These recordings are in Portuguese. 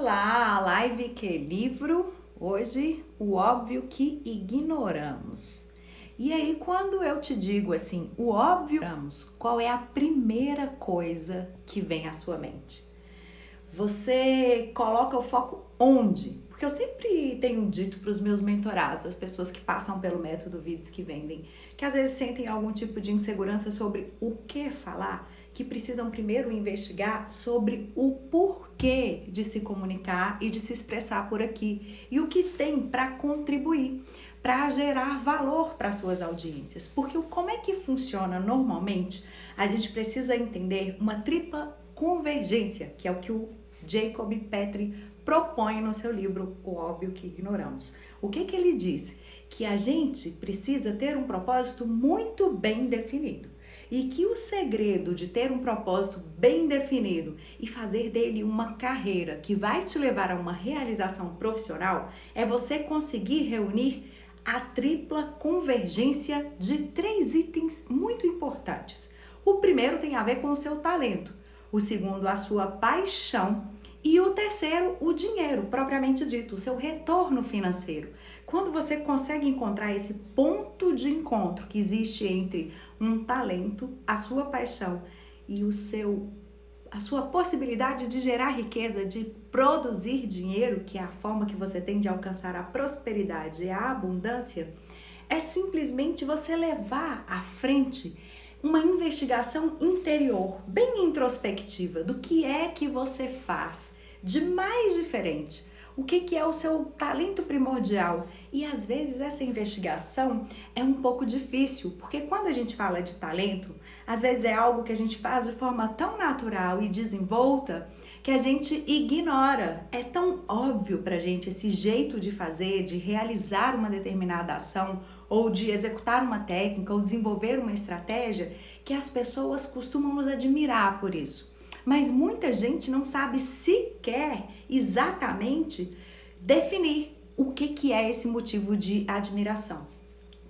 Olá, live que livro? Hoje, o óbvio que ignoramos. E aí, quando eu te digo assim, o óbvio, qual é a primeira coisa que vem à sua mente? Você coloca o foco onde? Porque eu sempre tenho dito para os meus mentorados, as pessoas que passam pelo método Vidas que Vendem, que às vezes sentem algum tipo de insegurança sobre o que falar, que precisam primeiro investigar sobre o porquê de se comunicar e de se expressar por aqui e o que tem para contribuir, para gerar valor para suas audiências. Porque como é que funciona normalmente? A gente precisa entender uma tripla convergência, que é o que o Jacob Petri propõe no seu livro O Óbvio que Ignoramos. O que ele diz? Que a gente precisa ter um propósito muito bem definido. E que o segredo de ter um propósito bem definido e fazer dele uma carreira que vai te levar a uma realização profissional é você conseguir reunir a tripla convergência de 3 itens muito importantes. O primeiro tem a ver com o seu talento, o segundo, a sua paixão, e o terceiro, o dinheiro, propriamente dito, o seu retorno financeiro. Quando você consegue encontrar esse ponto de encontro que existe entre um talento, a sua paixão e a sua possibilidade de gerar riqueza, de produzir dinheiro, que é a forma que você tem de alcançar a prosperidade e a abundância, é simplesmente você levar à frente uma investigação interior, bem introspectiva, do que é que você faz de mais diferente, o que é o seu talento primordial. E às vezes essa investigação é um pouco difícil, porque quando a gente fala de talento, às vezes é algo que a gente faz de forma tão natural e desenvolta que a gente ignora. É tão óbvio pra gente esse jeito de fazer, de realizar uma determinada ação, ou de executar uma técnica, ou desenvolver uma estratégia, que as pessoas costumam nos admirar por isso. Mas muita gente não sabe sequer exatamente definir o que é esse motivo de admiração.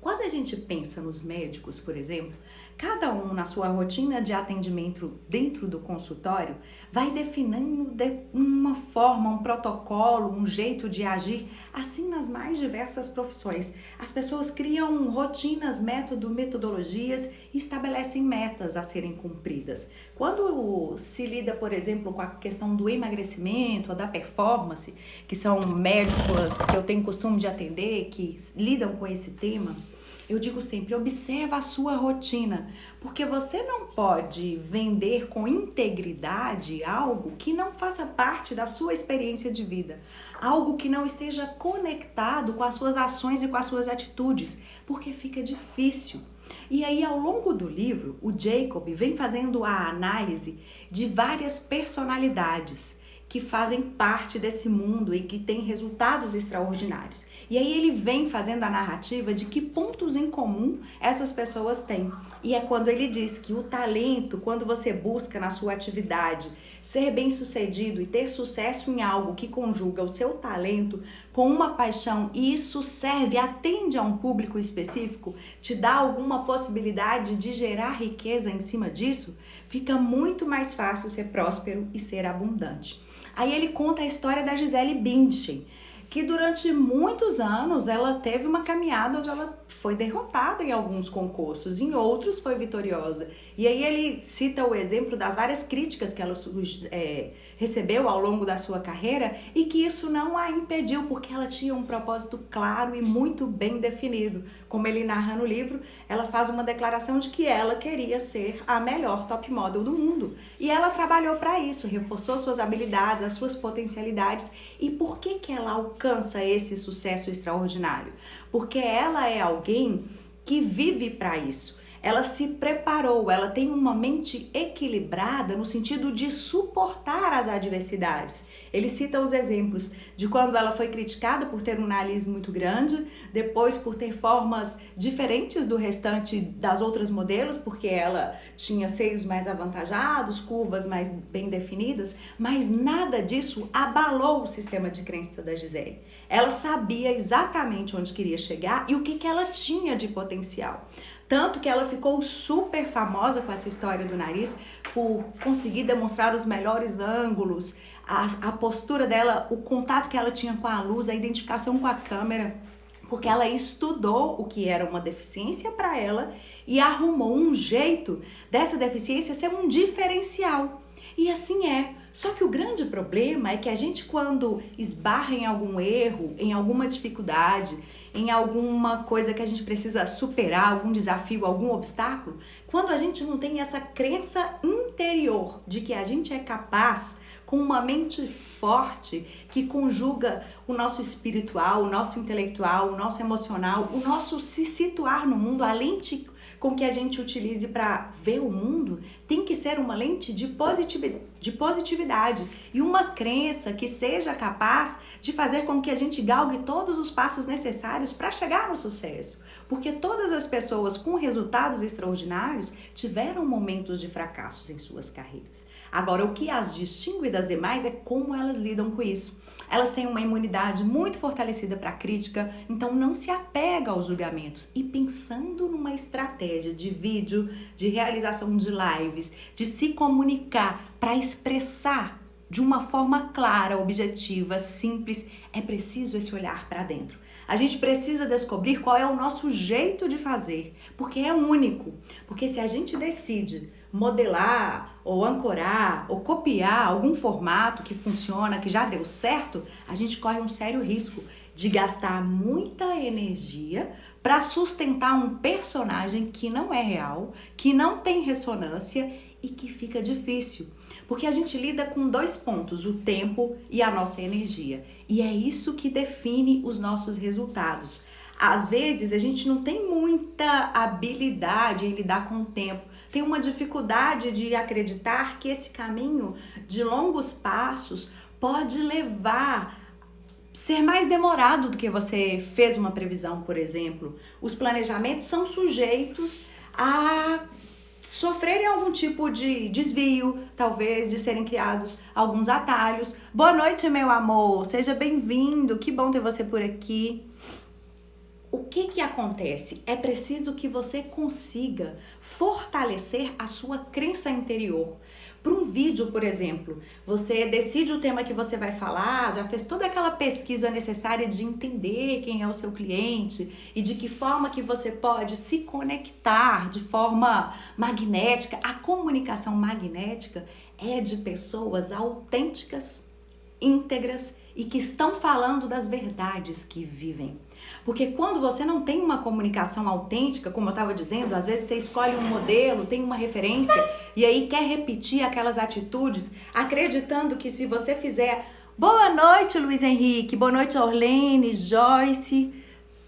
Quando a gente pensa nos médicos, por exemplo, cada um na sua rotina de atendimento dentro do consultório vai definindo uma forma, um protocolo, um jeito de agir, assim nas mais diversas profissões. As pessoas criam rotinas, metodologias e estabelecem metas a serem cumpridas. Quando se lida, por exemplo, com a questão do emagrecimento ou da performance, que são médicos que eu tenho costume de atender, que lidam com esse tema, eu digo sempre, observa a sua rotina, porque você não pode vender com integridade algo que não faça parte da sua experiência de vida, algo que não esteja conectado com as suas ações e com as suas atitudes, porque fica difícil. E aí, ao longo do livro, o Jacob vem fazendo a análise de várias personalidades que fazem parte desse mundo e que têm resultados extraordinários. E aí ele vem fazendo a narrativa de que pontos em comum essas pessoas têm. E é quando ele diz que o talento, quando você busca na sua atividade ser bem-sucedido e ter sucesso em algo que conjuga o seu talento com uma paixão e isso atende a um público específico, te dá alguma possibilidade de gerar riqueza em cima disso, fica muito mais fácil ser próspero e ser abundante. Aí ele conta a história da Gisele Bündchen, que durante muitos anos ela teve uma caminhada onde ela foi derrotada em alguns concursos, em outros foi vitoriosa. E aí ele cita o exemplo das várias críticas que ela recebeu ao longo da sua carreira e que isso não a impediu, porque ela tinha um propósito claro e muito bem definido. Como ele narra no livro, ela faz uma declaração de que ela queria ser a melhor top model do mundo. E ela trabalhou para isso, reforçou suas habilidades, as suas potencialidades. E por que ela alcança esse sucesso extraordinário? Porque ela é alguém que vive para isso. Ela se preparou, ela tem uma mente equilibrada no sentido de suportar as adversidades. Ele cita os exemplos de quando ela foi criticada por ter um nariz muito grande, depois por ter formas diferentes do restante das outras modelos, porque ela tinha seios mais avantajados, curvas mais bem definidas, mas nada disso abalou o sistema de crença da Gisele. Ela sabia exatamente onde queria chegar e o que ela tinha de potencial. Tanto que ela ficou super famosa com essa história do nariz por conseguir demonstrar os melhores ângulos, a postura dela, o contato que ela tinha com a luz, a identificação com a câmera, porque ela estudou o que era uma deficiência para ela e arrumou um jeito dessa deficiência ser um diferencial. E assim é. Só que o grande problema é que a gente, quando esbarra em algum erro, em alguma dificuldade, em alguma coisa que a gente precisa superar, algum desafio, algum obstáculo, quando a gente não tem essa crença interior de que a gente é capaz, com uma mente forte que conjuga o nosso espiritual, o nosso intelectual, o nosso emocional, o nosso se situar no mundo, a lente com que a gente utilize para ver o mundo, tem que ser uma lente de positividade e uma crença que seja capaz de fazer com que a gente galgue todos os passos necessários para chegar no sucesso. Porque todas as pessoas com resultados extraordinários tiveram momentos de fracassos em suas carreiras. Agora, o que as distingue das demais é como elas lidam com isso. Elas têm uma imunidade muito fortalecida para a crítica, então não se apega aos julgamentos. E pensando numa estratégia de vídeo, de realização de lives, de se comunicar para expressar de uma forma clara, objetiva, simples, é preciso esse olhar para dentro. A gente precisa descobrir qual é o nosso jeito de fazer, porque é único. Porque se a gente decide modelar ou ancorar ou copiar algum formato que funciona, que já deu certo, a gente corre um sério risco de gastar muita energia para sustentar um personagem que não é real, que não tem ressonância e que fica difícil. Porque a gente lida com dois pontos, o tempo e a nossa energia. E é isso que define os nossos resultados. Às vezes a gente não tem muita habilidade em lidar com o tempo. Tem uma dificuldade de acreditar que esse caminho de longos passos pode levar ser mais demorado do que você fez uma previsão, por exemplo. Os planejamentos são sujeitos a sofrerem algum tipo de desvio, talvez de serem criados alguns atalhos. Boa noite, meu amor, seja bem-vindo, que bom ter você por aqui. O que acontece? É preciso que você consiga fortalecer a sua crença interior. Para um vídeo, por exemplo, você decide o tema que você vai falar, já fez toda aquela pesquisa necessária de entender quem é o seu cliente e de que forma que você pode se conectar de forma magnética. A comunicação magnética é de pessoas autênticas, íntegras e que estão falando das verdades que vivem. Porque quando você não tem uma comunicação autêntica, como eu estava dizendo, às vezes você escolhe um modelo, tem uma referência e aí quer repetir aquelas atitudes, acreditando que se você fizer... Boa noite, Luiz Henrique, boa noite, Orlene, Joyce,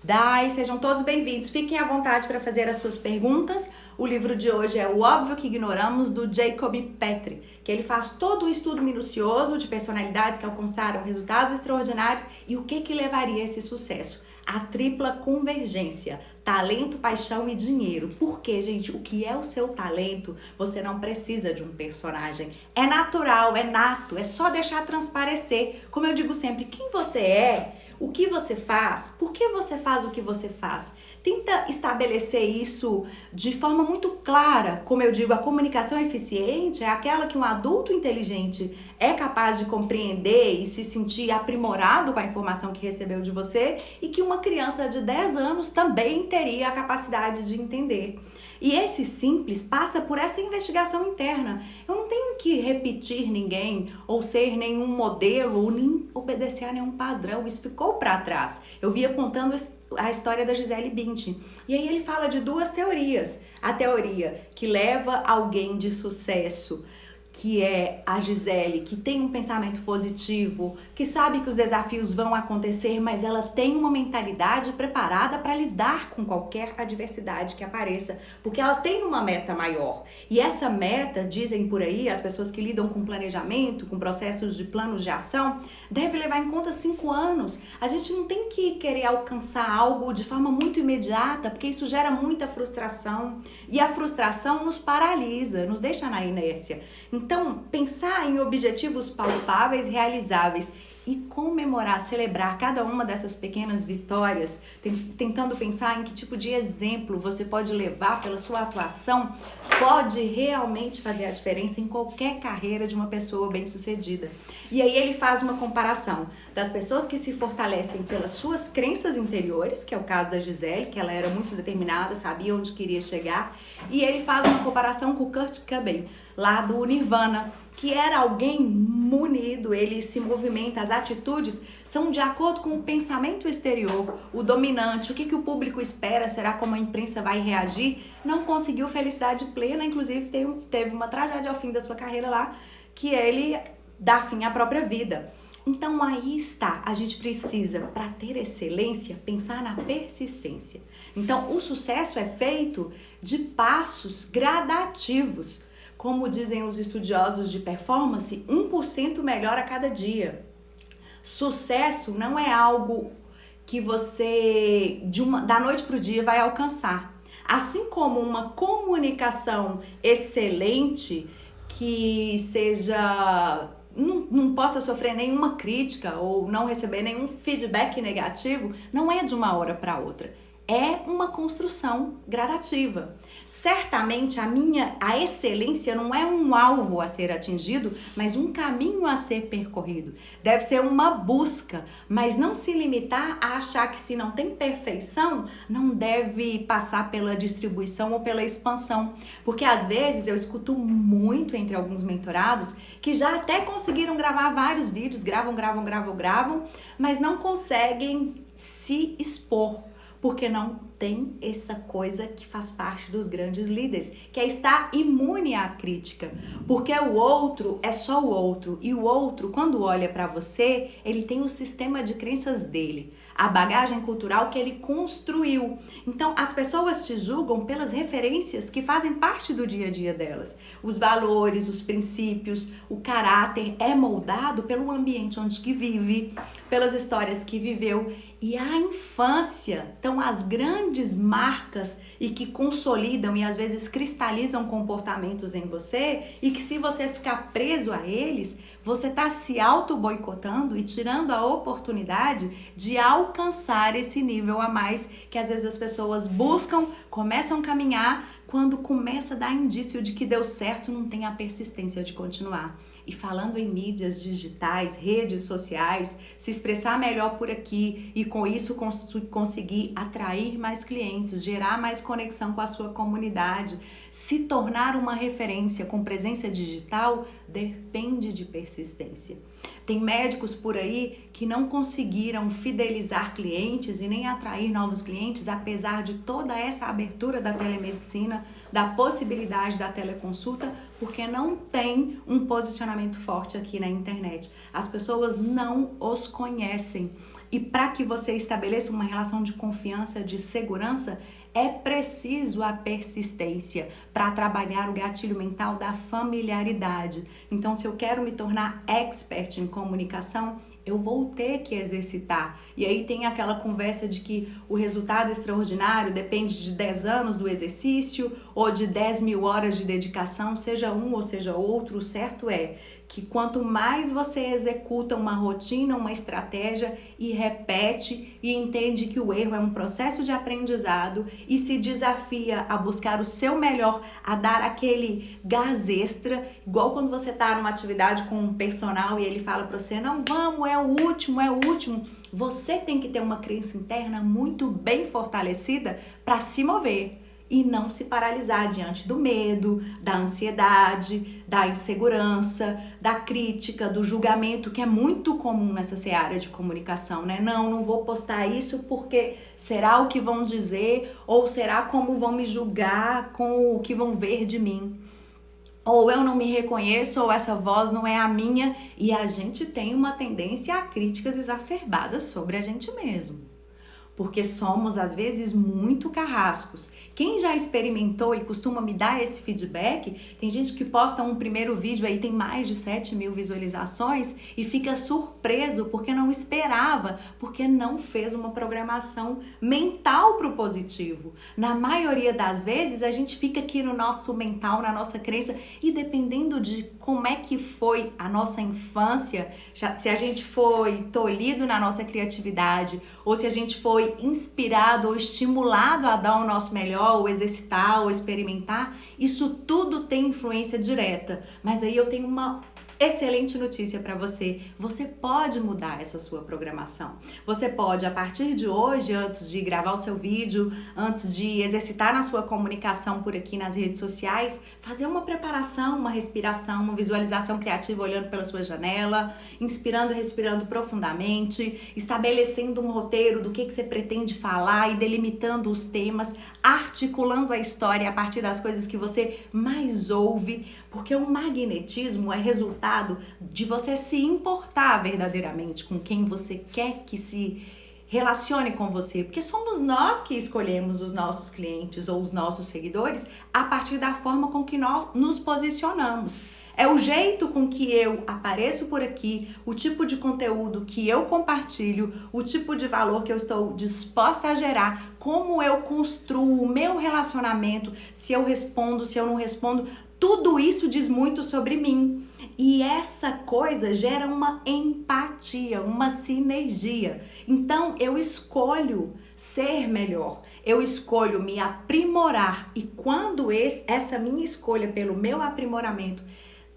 Dai, sejam todos bem-vindos. Fiquem à vontade para fazer as suas perguntas. O livro de hoje é O Óbvio que Ignoramos, do Jacob Petri, que ele faz todo um estudo minucioso de personalidades que alcançaram resultados extraordinários e o que levaria a esse sucesso. A tripla convergência, talento, paixão e dinheiro. Porque, gente, o que é o seu talento, você não precisa de um personagem. É natural, é nato, é só deixar transparecer. Como eu digo sempre, quem você é, o que você faz, por que você faz o que você faz. Tenta estabelecer isso de forma muito clara. Como eu digo, a comunicação eficiente é aquela que um adulto inteligente é capaz de compreender e se sentir aprimorado com a informação que recebeu de você e que uma criança de 10 anos também teria a capacidade de entender. E esse simples passa por essa investigação interna. Eu não tenho que repetir ninguém ou ser nenhum modelo ou nem obedecer a nenhum padrão. Isso ficou para trás. Eu via contando a história da Gisele Bündchen. E aí ele fala de duas teorias. A teoria que leva alguém de sucesso, que é a Gisele, que tem um pensamento positivo, que sabe que os desafios vão acontecer, mas ela tem uma mentalidade preparada para lidar com qualquer adversidade que apareça, porque ela tem uma meta maior. E essa meta, dizem por aí, as pessoas que lidam com planejamento, com processos de planos de ação, deve levar em conta 5 anos. A gente não tem que querer alcançar algo de forma muito imediata, porque isso gera muita frustração. E a frustração nos paralisa, nos deixa na inércia. Então, pensar em objetivos palpáveis, realizáveis e comemorar, celebrar cada uma dessas pequenas vitórias, tentando pensar em que tipo de exemplo você pode levar pela sua atuação, pode realmente fazer a diferença em qualquer carreira de uma pessoa bem-sucedida. E aí ele faz uma comparação das pessoas que se fortalecem pelas suas crenças interiores, que é o caso da Gisele, que ela era muito determinada, sabia onde queria chegar, e ele faz uma comparação com o Kurt Cobain, lá do Nirvana, que era alguém munido, ele se movimenta, as atitudes são de acordo com o pensamento exterior, o dominante, o que o público espera, será como a imprensa vai reagir, não conseguiu felicidade plena, inclusive teve uma tragédia ao fim da sua carreira lá, que ele dá fim à própria vida. Então aí está, a gente precisa, para ter excelência, pensar na persistência. Então o sucesso é feito de passos gradativos. Como dizem os estudiosos de performance, 1% melhor a cada dia. Sucesso não é algo que você da noite para o dia vai alcançar. Assim como uma comunicação excelente que não possa sofrer nenhuma crítica ou não receber nenhum feedback negativo, não é de uma hora para outra. É uma construção gradativa. Certamente a excelência não é um alvo a ser atingido, mas um caminho a ser percorrido. Deve ser uma busca, mas não se limitar a achar que se não tem perfeição, não deve passar pela distribuição ou pela expansão. Porque às vezes eu escuto muito entre alguns mentorados que já até conseguiram gravar vários vídeos, gravam, mas não conseguem se expor. Porque não tem essa coisa que faz parte dos grandes líderes, que é estar imune à crítica. Porque o outro é só o outro. E o outro, quando olha para você, ele tem o sistema de crenças dele, a bagagem cultural que ele construiu. Então, as pessoas te julgam pelas referências que fazem parte do dia a dia delas. Os valores, os princípios, o caráter é moldado pelo ambiente onde que vive, pelas histórias que viveu. E a infância, então as grandes marcas e que consolidam e às vezes cristalizam comportamentos em você e que se você ficar preso a eles, você está se auto-boicotando e tirando a oportunidade de alcançar esse nível a mais que às vezes as pessoas buscam, começam a caminhar, quando começa a dar indício de que deu certo, não tem a persistência de continuar. E falando em mídias digitais, redes sociais, se expressar melhor por aqui e com isso conseguir atrair mais clientes, gerar mais conexão com a sua comunidade, se tornar uma referência com presença digital, depende de persistência. Tem médicos por aí que não conseguiram fidelizar clientes e nem atrair novos clientes, apesar de toda essa abertura da telemedicina, da possibilidade da teleconsulta, porque não tem um posicionamento forte aqui na internet. As pessoas não os conhecem. E para que você estabeleça uma relação de confiança, de segurança, é preciso a persistência para trabalhar o gatilho mental da familiaridade. Então, se eu quero me tornar expert em comunicação, eu vou ter que exercitar. E aí tem aquela conversa de que o resultado extraordinário depende de 10 anos do exercício ou de 10.000 horas de dedicação, seja um ou seja outro. O certo é que quanto mais você executa uma rotina, uma estratégia e repete e entende que o erro é um processo de aprendizado e se desafia a buscar o seu melhor, a dar aquele gás extra, igual quando você está numa atividade com um personal e ele fala para você, não, vamos, é o último. Você tem que ter uma crença interna muito bem fortalecida para se mover e não se paralisar diante do medo, da ansiedade, da insegurança, da crítica, do julgamento, que é muito comum nessa seara de comunicação, né? Não vou postar isso porque será o que vão dizer ou será como vão me julgar com o que vão ver de mim. Ou eu não me reconheço, ou essa voz não é a minha, e a gente tem uma tendência a críticas exacerbadas sobre a gente mesmo. porque somos às vezes muito carrascos. Quem já experimentou e costuma me dar esse feedback, tem gente que posta um primeiro vídeo aí, tem mais de 7.000 visualizações e fica surpreso porque não esperava, porque não fez uma programação mental pro positivo. Na maioria das vezes, a gente fica aqui no nosso mental, na nossa crença, e dependendo de como é que foi a nossa infância, se a gente foi tolhido na nossa criatividade, ou se a gente foi inspirado ou estimulado a dar o nosso melhor, ou exercitar, ou experimentar, isso tudo tem influência direta. Mas aí eu tenho uma excelente notícia para você. Você pode mudar essa sua programação. Você pode, a partir de hoje, antes de gravar o seu vídeo, antes de exercitar na sua comunicação por aqui nas redes sociais, fazer uma preparação, uma respiração, uma visualização criativa olhando pela sua janela, inspirando e respirando profundamente, estabelecendo um roteiro do que você pretende falar e delimitando os temas, articulando a história a partir das coisas que você mais ouve, porque o magnetismo é resultado de você se importar verdadeiramente com quem você quer que se relacione com você, porque somos nós que escolhemos os nossos clientes ou os nossos seguidores a partir da forma com que nós nos posicionamos. É o jeito com que eu apareço por aqui, o tipo de conteúdo que eu compartilho, o tipo de valor que eu estou disposta a gerar, como eu construo o meu relacionamento, se eu respondo, se eu não respondo, tudo isso diz muito sobre mim. E essa coisa gera uma empatia, uma sinergia. Então eu escolho ser melhor, eu escolho me aprimorar. E quando essa minha escolha pelo meu aprimoramento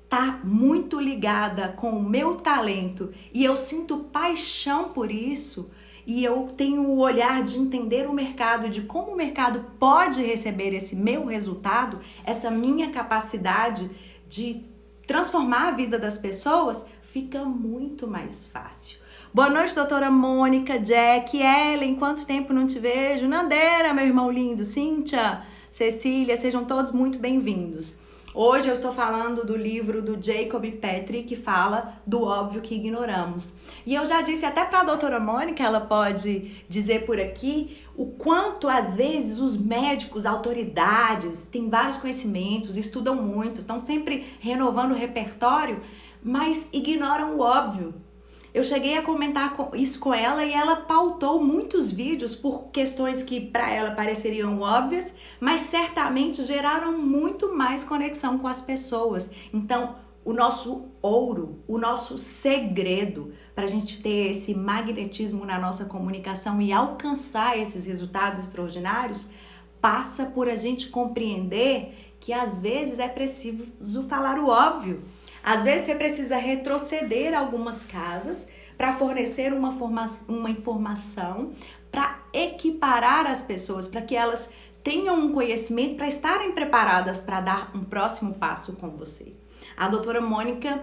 tá muito ligada com o meu talento e eu sinto paixão por isso, e eu tenho o olhar de entender o mercado, de como o mercado pode receber esse meu resultado, essa minha capacidade de transformar a vida das pessoas, fica muito mais fácil. Boa noite, doutora Mônica, Jack, Ellen, quanto tempo não te vejo? Nandeira, meu irmão lindo, Cíntia, Cecília, sejam todos muito bem-vindos. Hoje eu estou falando do livro do Jacob Petrie, que fala do óbvio que ignoramos. E eu já disse até para a doutora Mônica, ela pode dizer por aqui, o quanto às vezes os médicos, autoridades, têm vários conhecimentos, estudam muito, estão sempre renovando o repertório, mas ignoram o óbvio. Eu cheguei a comentar isso com ela e ela pautou muitos vídeos por questões que para ela pareceriam óbvias, mas certamente geraram muito mais conexão com as pessoas. Então, o nosso ouro, o nosso segredo para a gente ter esse magnetismo na nossa comunicação e alcançar esses resultados extraordinários passa por a gente compreender que às vezes é preciso falar o óbvio. Às vezes você precisa retroceder algumas casas para fornecer uma informação, para equiparar as pessoas, para que elas tenham um conhecimento, para estarem preparadas para dar um próximo passo com você. A doutora Mônica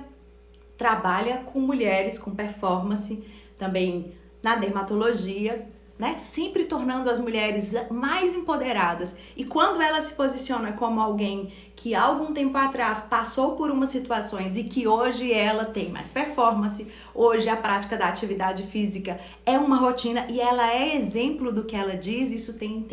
trabalha com mulheres, com performance, também na dermatologia, né? Sempre tornando as mulheres mais empoderadas. E quando ela se posiciona como alguém que há algum tempo atrás passou por umas situações e que hoje ela tem mais performance, hoje a prática da atividade física é uma rotina e ela é exemplo do que ela diz, isso tem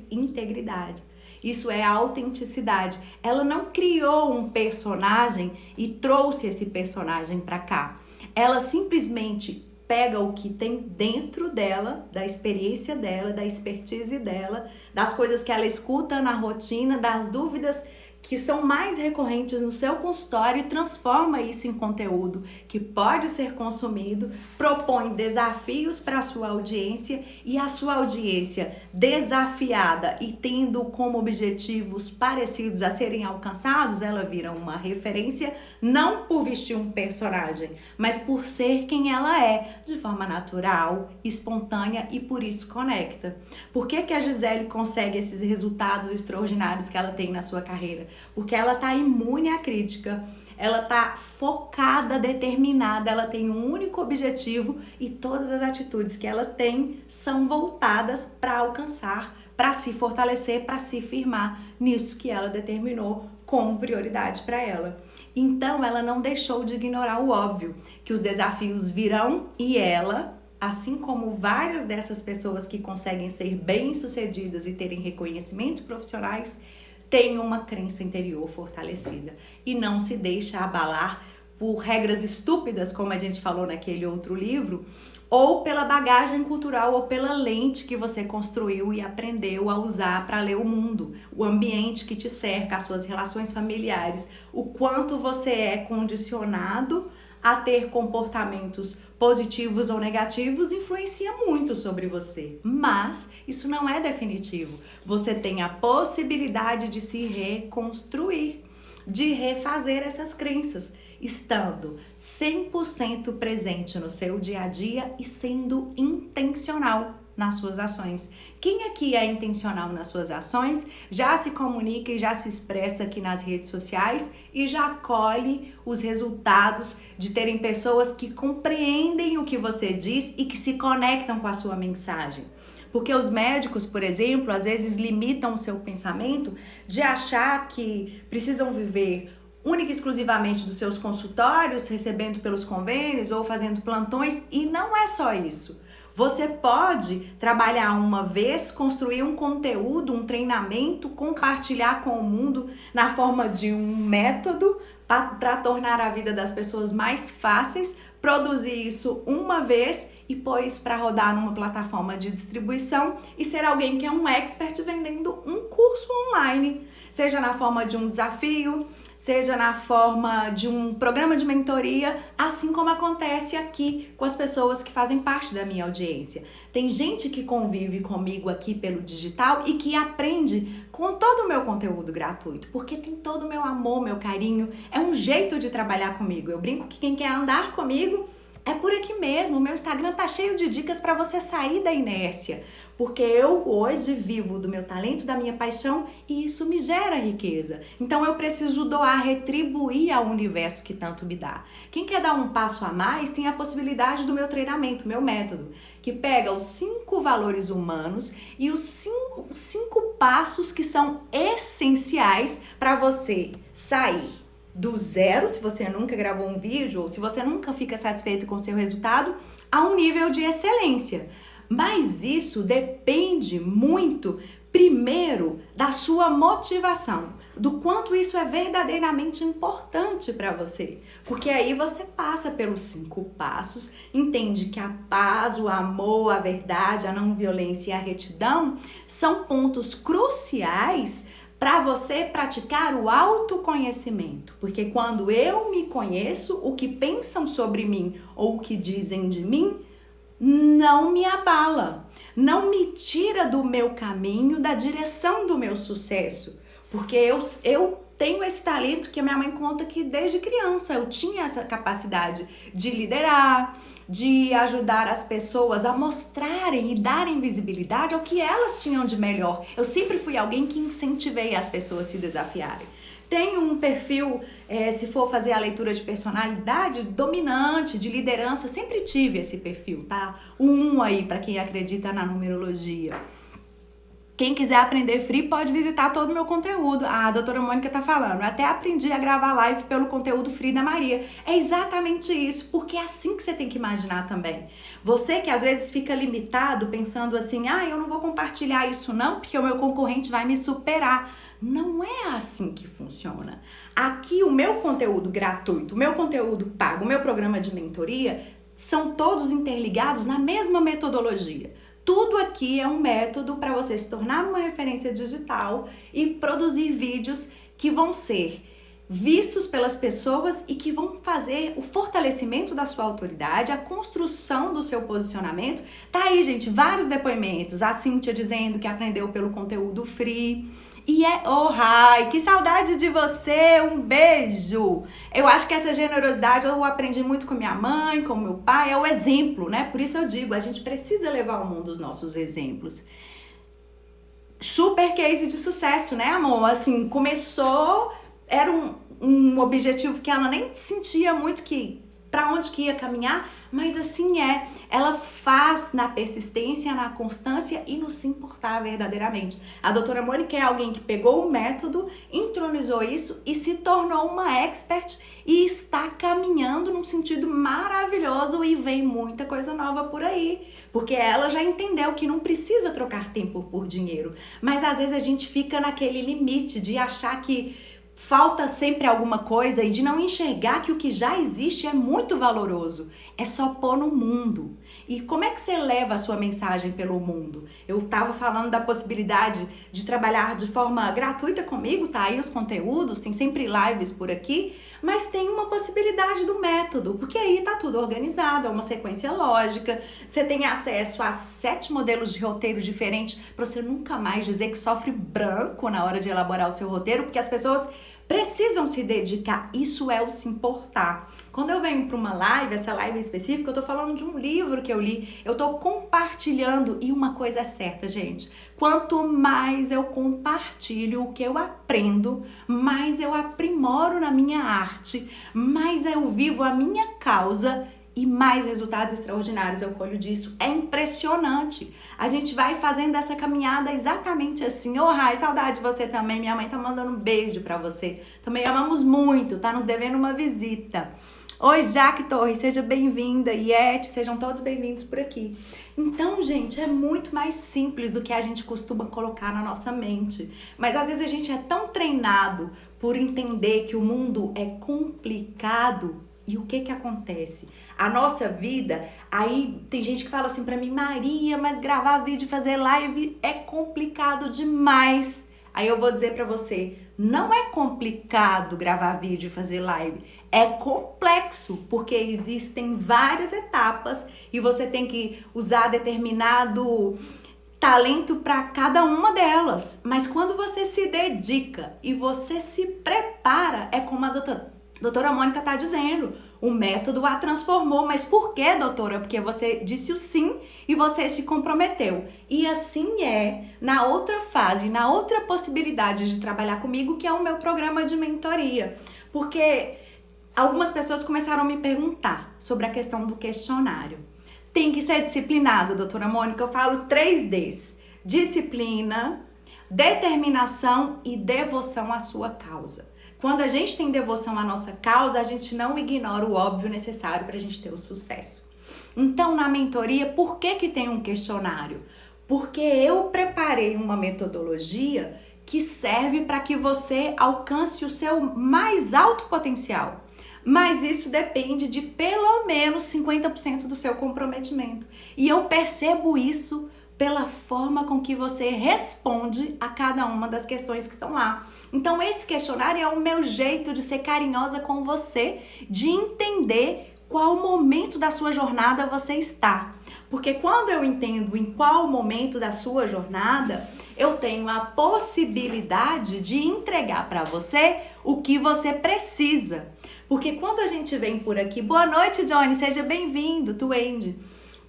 integridade. Isso é autenticidade. Ela não criou um personagem e trouxe esse personagem para cá. Ela simplesmente pega o que tem dentro dela, da experiência dela, da expertise dela, das coisas que ela escuta na rotina, das dúvidas que são mais recorrentes no seu consultório e transforma isso em conteúdo que pode ser consumido, propõe desafios para a sua audiência e a sua audiência desafiada e tendo como objetivos parecidos a serem alcançados, ela vira uma referência não por vestir um personagem, mas por ser quem ela é, de forma natural, espontânea e por isso conecta. Por que a Gisele consegue esses resultados extraordinários que ela tem na sua carreira? Porque ela tá imune à crítica, ela tá focada, determinada, ela tem um único objetivo e todas as atitudes que ela tem são voltadas para alcançar, para se fortalecer, para se firmar nisso que ela determinou como prioridade para ela. Então ela não deixou de ignorar o óbvio, que os desafios virão e ela assim como várias dessas pessoas que conseguem ser bem-sucedidas e terem reconhecimento profissionais, têm uma crença interior fortalecida e não se deixa abalar por regras estúpidas, como a gente falou naquele outro livro, ou pela bagagem cultural ou pela lente que você construiu e aprendeu a usar para ler o mundo, o ambiente que te cerca, as suas relações familiares, o quanto você é condicionado a ter comportamentos positivos ou negativos influencia muito sobre você, mas isso não é definitivo. Você tem a possibilidade de se reconstruir, de refazer essas crenças, estando 100% presente no seu dia a dia e sendo intencional nas suas ações. Quem aqui é intencional nas suas ações já se comunica e já se expressa aqui nas redes sociais e já colhe os resultados de terem pessoas que compreendem o que você diz e que se conectam com a sua mensagem. Porque os médicos, por exemplo, às vezes limitam o seu pensamento de achar que precisam viver única e exclusivamente dos seus consultórios, recebendo pelos convênios ou fazendo plantões, e não é só isso. Você pode trabalhar uma vez, construir um conteúdo, um treinamento, compartilhar com o mundo na forma de um método para tornar a vida das pessoas mais fáceis, produzir isso uma vez e pôr isso para rodar numa plataforma de distribuição e ser alguém que é um expert vendendo um curso online, seja na forma de um desafio, seja na forma de um programa de mentoria, assim como acontece aqui com as pessoas que fazem parte da minha audiência. Tem gente que convive comigo aqui pelo digital e que aprende com todo o meu conteúdo gratuito, porque tem todo o meu amor, meu carinho, é um jeito de trabalhar comigo. Eu brinco que quem quer andar comigo é por aqui mesmo. O meu Instagram tá cheio de dicas para você sair da inércia, porque eu hoje vivo do meu talento, da minha paixão e isso me gera riqueza. Então eu preciso doar, retribuir ao universo que tanto me dá. Quem quer dar um passo a mais tem a possibilidade do meu treinamento, meu método, que pega os 5 valores humanos e os 5 passos que são essenciais para você sair do zero, se você nunca gravou um vídeo ou se você nunca fica satisfeito com o seu resultado, a um nível de excelência. Mas isso depende muito, primeiro, da sua motivação, do quanto isso é verdadeiramente importante para você. Porque aí você passa pelos 5 passos, entende que a paz, o amor, a verdade, a não violência e a retidão são pontos cruciais para você praticar o autoconhecimento, porque quando eu me conheço, o que pensam sobre mim ou o que dizem de mim não me abala, não me tira do meu caminho, da direção do meu sucesso, porque eu tenho esse talento que a minha mãe conta que desde criança eu tinha essa capacidade de liderar, de ajudar as pessoas a mostrarem e darem visibilidade ao que elas tinham de melhor. Eu sempre fui alguém que incentivei as pessoas a se desafiarem. Tenho um perfil, se for fazer a leitura de personalidade, dominante, de liderança, sempre tive esse perfil, tá? O 1 aí, para quem acredita na numerologia. Quem quiser aprender free pode visitar todo o meu conteúdo. A doutora Mônica tá falando. Eu até aprendi a gravar live pelo conteúdo free da Maria. É exatamente isso, porque é assim que você tem que imaginar também. Você que às vezes fica limitado pensando assim, eu não vou compartilhar isso não, porque o meu concorrente vai me superar. Não é assim que funciona. Aqui o meu conteúdo gratuito, o meu conteúdo pago, o meu programa de mentoria, são todos interligados na mesma metodologia. Tudo aqui é um método para você se tornar uma referência digital e produzir vídeos que vão ser vistos pelas pessoas e que vão fazer o fortalecimento da sua autoridade, a construção do seu posicionamento. Tá aí, gente, vários depoimentos. A Cíntia dizendo que aprendeu pelo conteúdo free. E Rai, que saudade de você, um beijo. Eu acho que essa generosidade eu aprendi muito com minha mãe, com meu pai, é o exemplo, né? Por isso eu digo, a gente precisa levar ao mundo os nossos exemplos. Super case de sucesso, né, amor? Assim, começou, era um objetivo que ela nem sentia muito que para onde que ia caminhar, mas assim é. Ela faz na persistência, na constância e no se importar verdadeiramente. A doutora Mônica é alguém que pegou o método, entronizou isso e se tornou uma expert e está caminhando num sentido maravilhoso e vem muita coisa nova por aí. Porque ela já entendeu que não precisa trocar tempo por dinheiro. Mas às vezes a gente fica naquele limite de achar que falta sempre alguma coisa e de não enxergar que o que já existe é muito valoroso. É só pôr no mundo. E como é que você leva a sua mensagem pelo mundo? Eu estava falando da possibilidade de trabalhar de forma gratuita comigo, tá aí os conteúdos, tem sempre lives por aqui, mas tem uma possibilidade do método, porque aí tá tudo organizado, é uma sequência lógica, você tem acesso a 7 modelos de roteiro diferentes para você nunca mais dizer que sofre branco na hora de elaborar o seu roteiro, porque as pessoas precisam se dedicar, isso é o se importar. Quando eu venho para uma live, essa live específica, eu tô falando de um livro que eu li, eu tô compartilhando e uma coisa é certa, gente, quanto mais eu compartilho o que eu aprendo, mais eu aprimoro na minha arte, mais eu vivo a minha causa e mais resultados extraordinários eu colho disso. É impressionante. A gente vai fazendo essa caminhada exatamente assim. Ô, Rai, saudade de você também. Minha mãe tá mandando um beijo pra você. Também amamos muito, tá nos devendo uma visita. Oi, Jaque Torres, seja bem-vinda. Iete, sejam todos bem-vindos por aqui. Então, gente, é muito mais simples do que a gente costuma colocar na nossa mente. Mas às vezes a gente é tão treinado por entender que o mundo é complicado. E o que acontece? A nossa vida, aí tem gente que fala assim pra mim, Maria, mas gravar vídeo e fazer live é complicado demais. Aí eu vou dizer pra você, não é complicado gravar vídeo e fazer live, é complexo, porque existem várias etapas e você tem que usar determinado talento para cada uma delas. Mas quando você se dedica e você se prepara, é como a doutora Mônica tá dizendo, o método a transformou. Mas por quê, doutora? Porque você disse o sim e você se comprometeu. E assim é na outra fase, na outra possibilidade de trabalhar comigo, que é o meu programa de mentoria. Porque algumas pessoas começaram a me perguntar sobre a questão do questionário. Tem que ser disciplinado, doutora Mônica? Eu falo 3 Ds. Disciplina, determinação e devoção à sua causa. Quando a gente tem devoção à nossa causa, a gente não ignora o óbvio necessário para a gente ter o sucesso. Então, na mentoria, por que tem um questionário? Porque eu preparei uma metodologia que serve para que você alcance o seu mais alto potencial. Mas isso depende de pelo menos 50% do seu comprometimento. E eu percebo isso pela forma com que você responde a cada uma das questões que estão lá. Então esse questionário é o meu jeito de ser carinhosa com você, de entender qual momento da sua jornada você está. Porque quando eu entendo em qual momento da sua jornada, eu tenho a possibilidade de entregar para você o que você precisa. Porque quando a gente vem por aqui, boa noite, Johnny, seja bem-vindo, Tuende.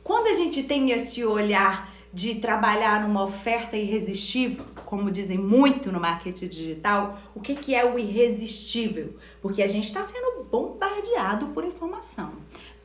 Quando a gente tem esse olhar de trabalhar numa oferta irresistível, como dizem muito no marketing digital, o que é o irresistível? Porque a gente está sendo bombardeado por informação.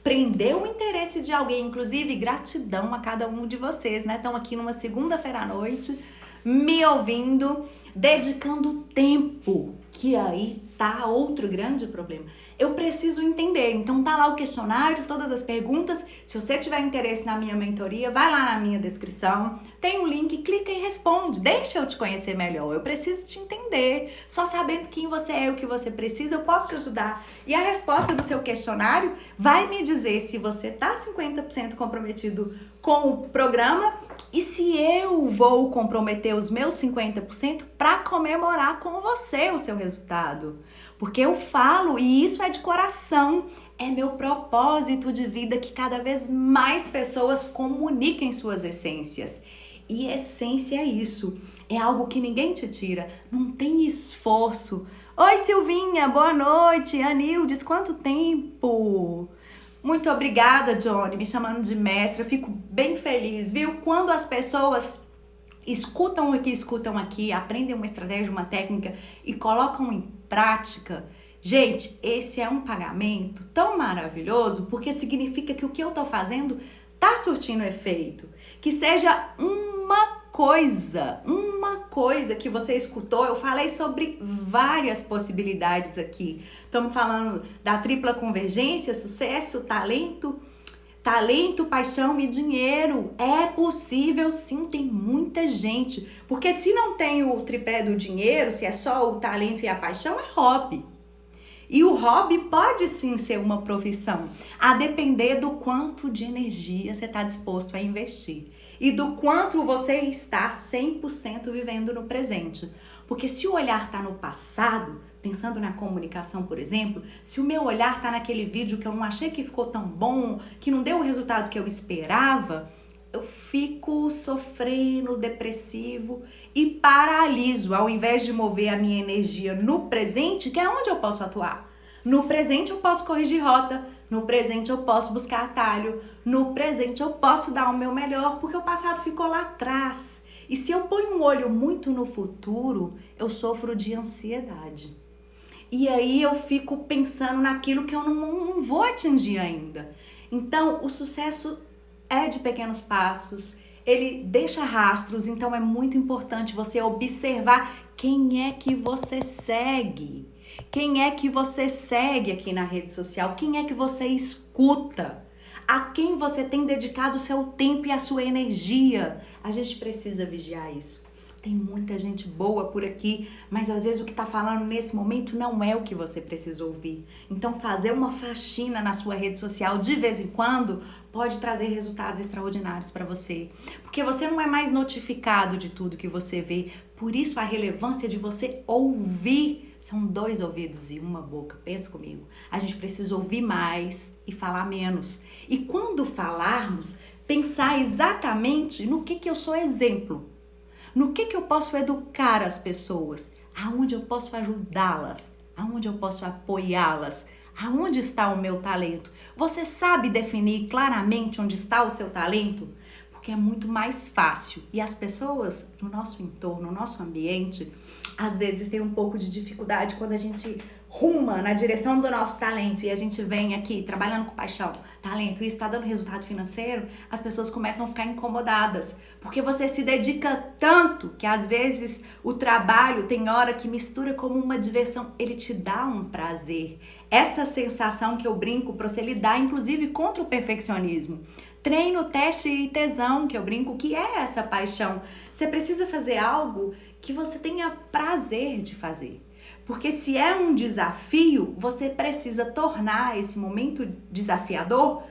Prender o interesse de alguém, inclusive gratidão a cada um de vocês, né? Estão aqui numa segunda-feira à noite, me ouvindo, dedicando tempo, que aí tá outro grande problema. Eu preciso entender, então tá lá o questionário, todas as perguntas. Se você tiver interesse na minha mentoria, vai lá na minha descrição, tem um link, clica e responde. Deixa eu te conhecer melhor, eu preciso te entender. Só sabendo quem você é e o que você precisa, eu posso te ajudar. E a resposta do seu questionário vai me dizer se você tá 50% comprometido com o programa e se eu vou comprometer os meus 50% para comemorar com você o seu resultado. Porque eu falo, e isso é de coração, é meu propósito de vida que cada vez mais pessoas comuniquem suas essências. E essência é isso, é algo que ninguém te tira, não tem esforço. Oi Silvinha, boa noite, Anildes, quanto tempo? Muito obrigada, Johnny, me chamando de mestra, eu fico bem feliz, viu? Quando as pessoas escutam o que escutam aqui, aprendem uma estratégia, uma técnica e colocam em prática, Gente, esse é um pagamento tão maravilhoso porque significa que o que eu tô fazendo tá surtindo efeito. Que seja uma coisa que você escutou. Eu falei sobre várias possibilidades aqui. Estamos falando da tripla convergência, sucesso, talento, paixão e dinheiro. É possível sim, tem muita gente. Porque se não tem o tripé do dinheiro, se é só o talento e a paixão, é hobby. E o hobby pode sim ser uma profissão, a depender do quanto de energia você está disposto a investir. E do quanto você está 100% vivendo no presente. Porque se o olhar está no passado, pensando na comunicação, por exemplo, se o meu olhar está naquele vídeo que eu não achei que ficou tão bom, que não deu o resultado que eu esperava, eu fico sofrendo, depressivo e paraliso, ao invés de mover a minha energia no presente, que é onde eu posso atuar. No presente eu posso corrigir rota, no presente eu posso buscar atalho, no presente eu posso dar o meu melhor, porque o passado ficou lá atrás. E se eu ponho um olho muito no futuro, eu sofro de ansiedade. E aí eu fico pensando naquilo que eu não vou atingir ainda. Então, o sucesso é de pequenos passos, ele deixa rastros, então é muito importante você observar quem é que você segue. Quem é que você segue aqui na rede social? Quem é que você escuta? A quem você tem dedicado o seu tempo e a sua energia? A gente precisa vigiar isso. Tem muita gente boa por aqui, mas às vezes o que tá falando nesse momento não é o que você precisa ouvir. Então fazer uma faxina na sua rede social de vez em quando pode trazer resultados extraordinários para você. Porque você não é mais notificado de tudo que você vê. Por isso a relevância de você ouvir. São 2 ouvidos e uma boca. Pensa comigo. A gente precisa ouvir mais e falar menos. E quando falarmos, pensar exatamente no que eu sou exemplo. No que eu posso educar as pessoas? Aonde eu posso ajudá-las? Aonde eu posso apoiá-las? Aonde está o meu talento? Você sabe definir claramente onde está o seu talento? Porque é muito mais fácil. E as pessoas no nosso entorno, no nosso ambiente, às vezes tem um pouco de dificuldade quando a gente ruma na direção do nosso talento e a gente vem aqui trabalhando com paixão, talento, e isso está dando resultado financeiro, as pessoas começam a ficar incomodadas, porque você se dedica tanto que às vezes o trabalho tem hora que mistura como uma diversão, ele te dá um prazer. Essa sensação que eu brinco para você lidar, inclusive, contra o perfeccionismo. Treino, teste e tesão, que eu brinco, que é essa paixão. Você precisa fazer algo que você tenha prazer de fazer. Porque se é um desafio, você precisa tornar esse momento desafiador,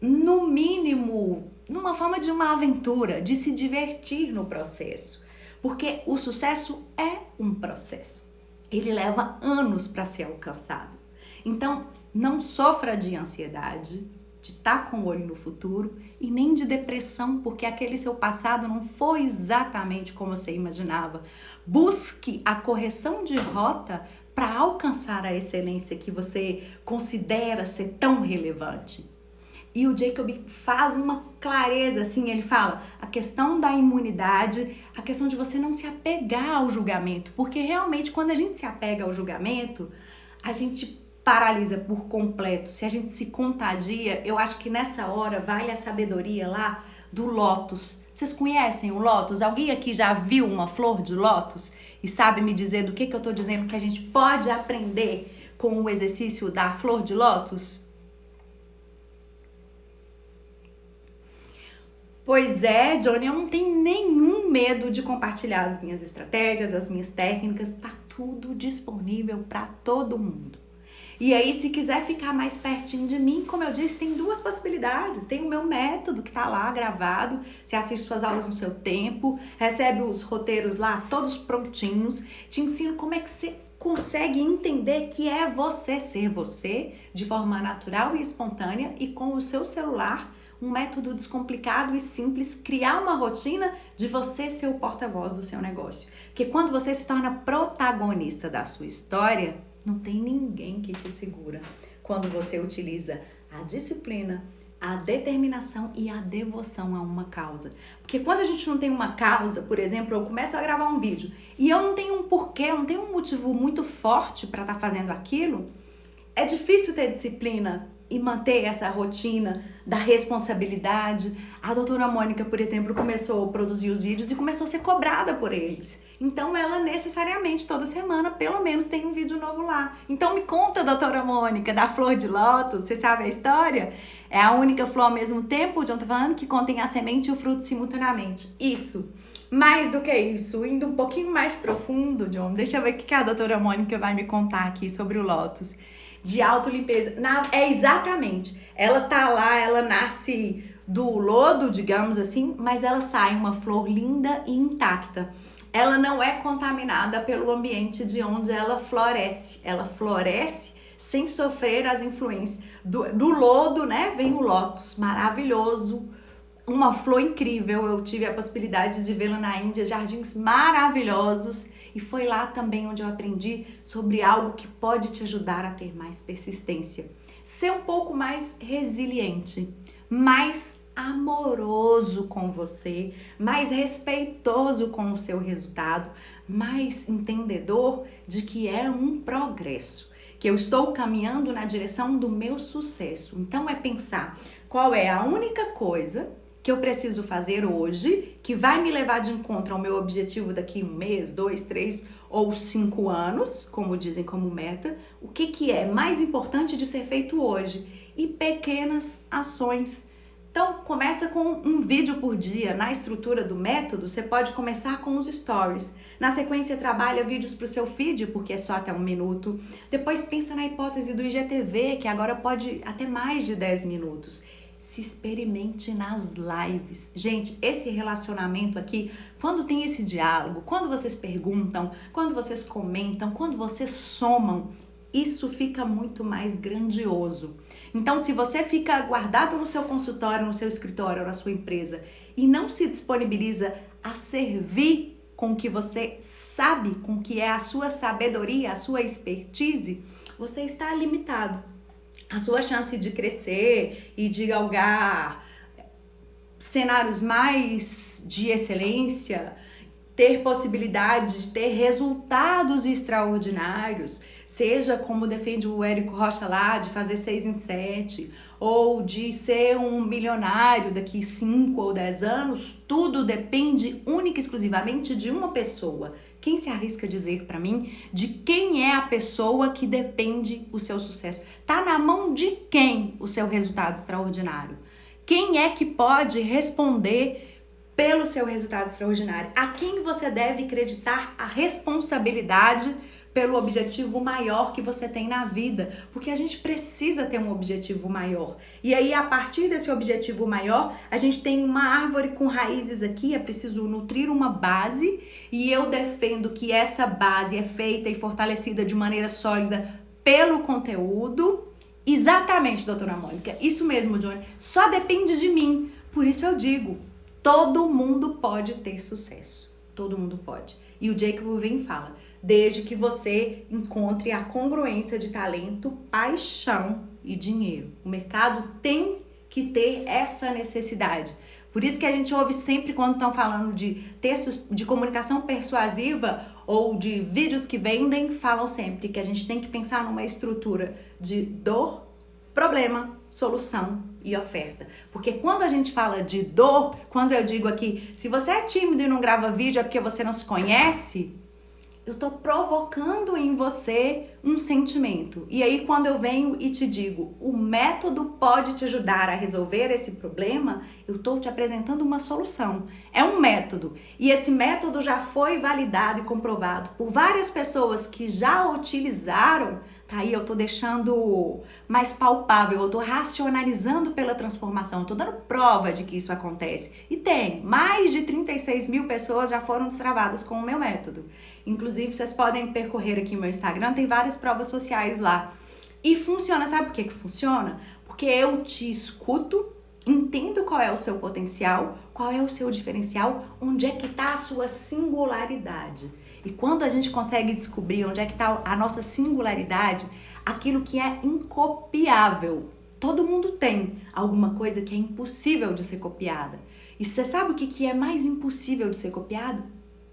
no mínimo, numa forma de uma aventura, de se divertir no processo. Porque o sucesso é um processo. Ele leva anos para ser alcançado. Então, não sofra de ansiedade, de estar com o olho no futuro e nem de depressão, porque aquele seu passado não foi exatamente como você imaginava. Busque a correção de rota para alcançar a excelência que você considera ser tão relevante. E o Jacob faz uma clareza, assim, ele fala a questão da imunidade, a questão de você não se apegar ao julgamento, porque realmente quando a gente se apega ao julgamento, a gente paralisa por completo. Se a gente se contagia, eu acho que nessa hora vale a sabedoria lá do lótus. Vocês conhecem o lótus? Alguém aqui já viu uma flor de lótus e sabe me dizer do que eu tô dizendo que a gente pode aprender com o exercício da flor de lótus? Pois é, Johnny, eu não tenho nenhum medo de compartilhar as minhas estratégias, as minhas técnicas, tá tudo disponível para todo mundo. E aí, se quiser ficar mais pertinho de mim, como eu disse, tem 2 possibilidades. Tem o meu método que tá lá gravado, você assiste suas aulas no seu tempo, recebe os roteiros lá todos prontinhos, te ensino como é que você consegue entender que é você ser você de forma natural e espontânea e com o seu celular, um método descomplicado e simples, criar uma rotina de você ser o porta-voz do seu negócio. Porque quando você se torna protagonista da sua história, não tem ninguém que te segura. Quando você utiliza a disciplina, a determinação e a devoção a uma causa. Porque quando a gente não tem uma causa, por exemplo, eu começo a gravar um vídeo e eu não tenho um porquê, eu não tenho um motivo muito forte para estar fazendo aquilo, é difícil ter disciplina e manter essa rotina da responsabilidade. A doutora Mônica, por exemplo, começou a produzir os vídeos e começou a ser cobrada por eles. Então ela necessariamente, toda semana, pelo menos tem um vídeo novo lá. Então me conta, doutora Mônica, da flor de lótus, você sabe a história? É a única flor ao mesmo tempo, o John tá falando, que contém a semente e o fruto simultaneamente. Isso. Mais do que isso, indo um pouquinho mais profundo, John, deixa eu ver o que a doutora Mônica vai me contar aqui sobre o lótus. De autolimpeza. É exatamente. Ela tá lá, ela nasce do lodo, digamos assim, mas ela sai uma flor linda e intacta. Ela não é contaminada pelo ambiente de onde ela floresce. Ela floresce sem sofrer as influências. Do lodo, né, vem o lótus, maravilhoso. Uma flor incrível. Eu tive a possibilidade de vê-la na Índia, jardins maravilhosos. E foi lá também onde eu aprendi sobre algo que pode te ajudar a ter mais persistência. Ser um pouco mais resiliente, mais amoroso com você, mais respeitoso com o seu resultado, mais entendedor de que é um progresso, que eu estou caminhando na direção do meu sucesso. Então é pensar qual é a única coisa que eu preciso fazer hoje, que vai me levar de encontro ao meu objetivo daqui 1 mês, 2, 3 ou 5 anos, como dizem como meta, o que é mais importante de ser feito hoje e pequenas ações. Então, começa com um vídeo por dia. Na estrutura do método, você pode começar com os stories. Na sequência, trabalha vídeos para o seu feed, porque é só até 1 minuto. Depois, pensa na hipótese do IGTV, que agora pode até mais de 10 minutos. Se experimente nas lives. Gente, esse relacionamento aqui, quando tem esse diálogo, quando vocês perguntam, quando vocês comentam, quando vocês somam, isso fica muito mais grandioso. Então, se você fica guardado no seu consultório, no seu escritório, na sua empresa e não se disponibiliza a servir com o que você sabe, com o que é a sua sabedoria, a sua expertise, você está limitado. A sua chance de crescer e de galgar cenários mais de excelência, ter possibilidade de ter resultados extraordinários, seja como defende o Érico Rocha lá, de fazer 6 em 7, ou de ser um milionário daqui 5 ou 10 anos, tudo depende única e exclusivamente de uma pessoa. Quem se arrisca a dizer para mim de quem é a pessoa que depende o seu sucesso? Tá na mão de quem o seu resultado extraordinário? Quem é que pode responder pelo seu resultado extraordinário? A quem você deve acreditar a responsabilidade pelo objetivo maior que você tem na vida, porque a gente precisa ter um objetivo maior. E aí, a partir desse objetivo maior, a gente tem uma árvore com raízes aqui, é preciso nutrir uma base, e eu defendo que essa base é feita e fortalecida de maneira sólida pelo conteúdo. Exatamente, doutora Mônica, isso mesmo, Johnny, só depende de mim. Por isso eu digo, todo mundo pode ter sucesso, todo mundo pode. E o Jacob vem e fala, desde que você encontre a congruência de talento, paixão e dinheiro. O mercado tem que ter essa necessidade. Por isso que a gente ouve sempre quando estão falando de textos de comunicação persuasiva ou de vídeos que vendem, falam sempre que a gente tem que pensar numa estrutura de dor, problema, solução e oferta. Porque quando a gente fala de dor, quando eu digo aqui, se você é tímido e não grava vídeo é porque você não se conhece, eu tô provocando em você um sentimento. E aí, quando eu venho e te digo, o método pode te ajudar a resolver esse problema, eu tô te apresentando uma solução. É um método. E esse método já foi validado e comprovado por várias pessoas que já o utilizaram. Tá aí, eu tô deixando mais palpável, eu tô racionalizando pela transformação, eu tô dando prova de que isso acontece. E tem, mais de 36 mil pessoas já foram destravadas com o meu método. Inclusive, vocês podem percorrer aqui o meu Instagram, tem várias provas sociais lá. E funciona, sabe por que funciona? Porque eu te escuto, entendo qual é o seu potencial, qual é o seu diferencial, onde é que tá a sua singularidade. E quando a gente consegue descobrir onde é que está a nossa singularidade, aquilo que é incopiável, Todo mundo tem alguma coisa que é impossível de ser copiada. E você sabe o que é mais impossível de ser copiado?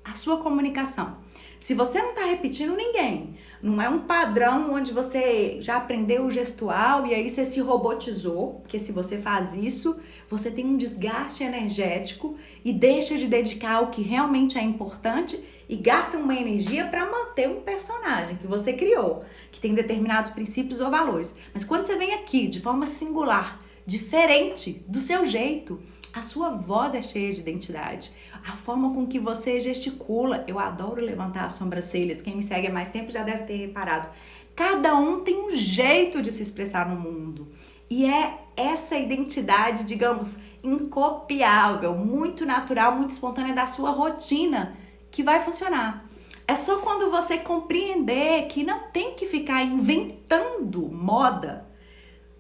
A sua comunicação. Se você não está repetindo ninguém, não é um padrão onde você já aprendeu o gestual e aí você se robotizou, porque se você faz isso, você tem um desgaste energético e deixa de dedicar ao que realmente é importante e gasta uma energia para manter um personagem que você criou, que tem determinados princípios ou valores. Mas quando você vem aqui de forma singular, diferente, do seu jeito, a sua voz é cheia de identidade. A forma com que você gesticula. Eu adoro levantar as sobrancelhas. Quem me segue há mais tempo já deve ter reparado. Cada um tem um jeito de se expressar no mundo. E é essa identidade, digamos, incopiável, muito natural, muito espontânea da sua rotina que vai funcionar. É só quando você compreender que não tem que ficar inventando moda,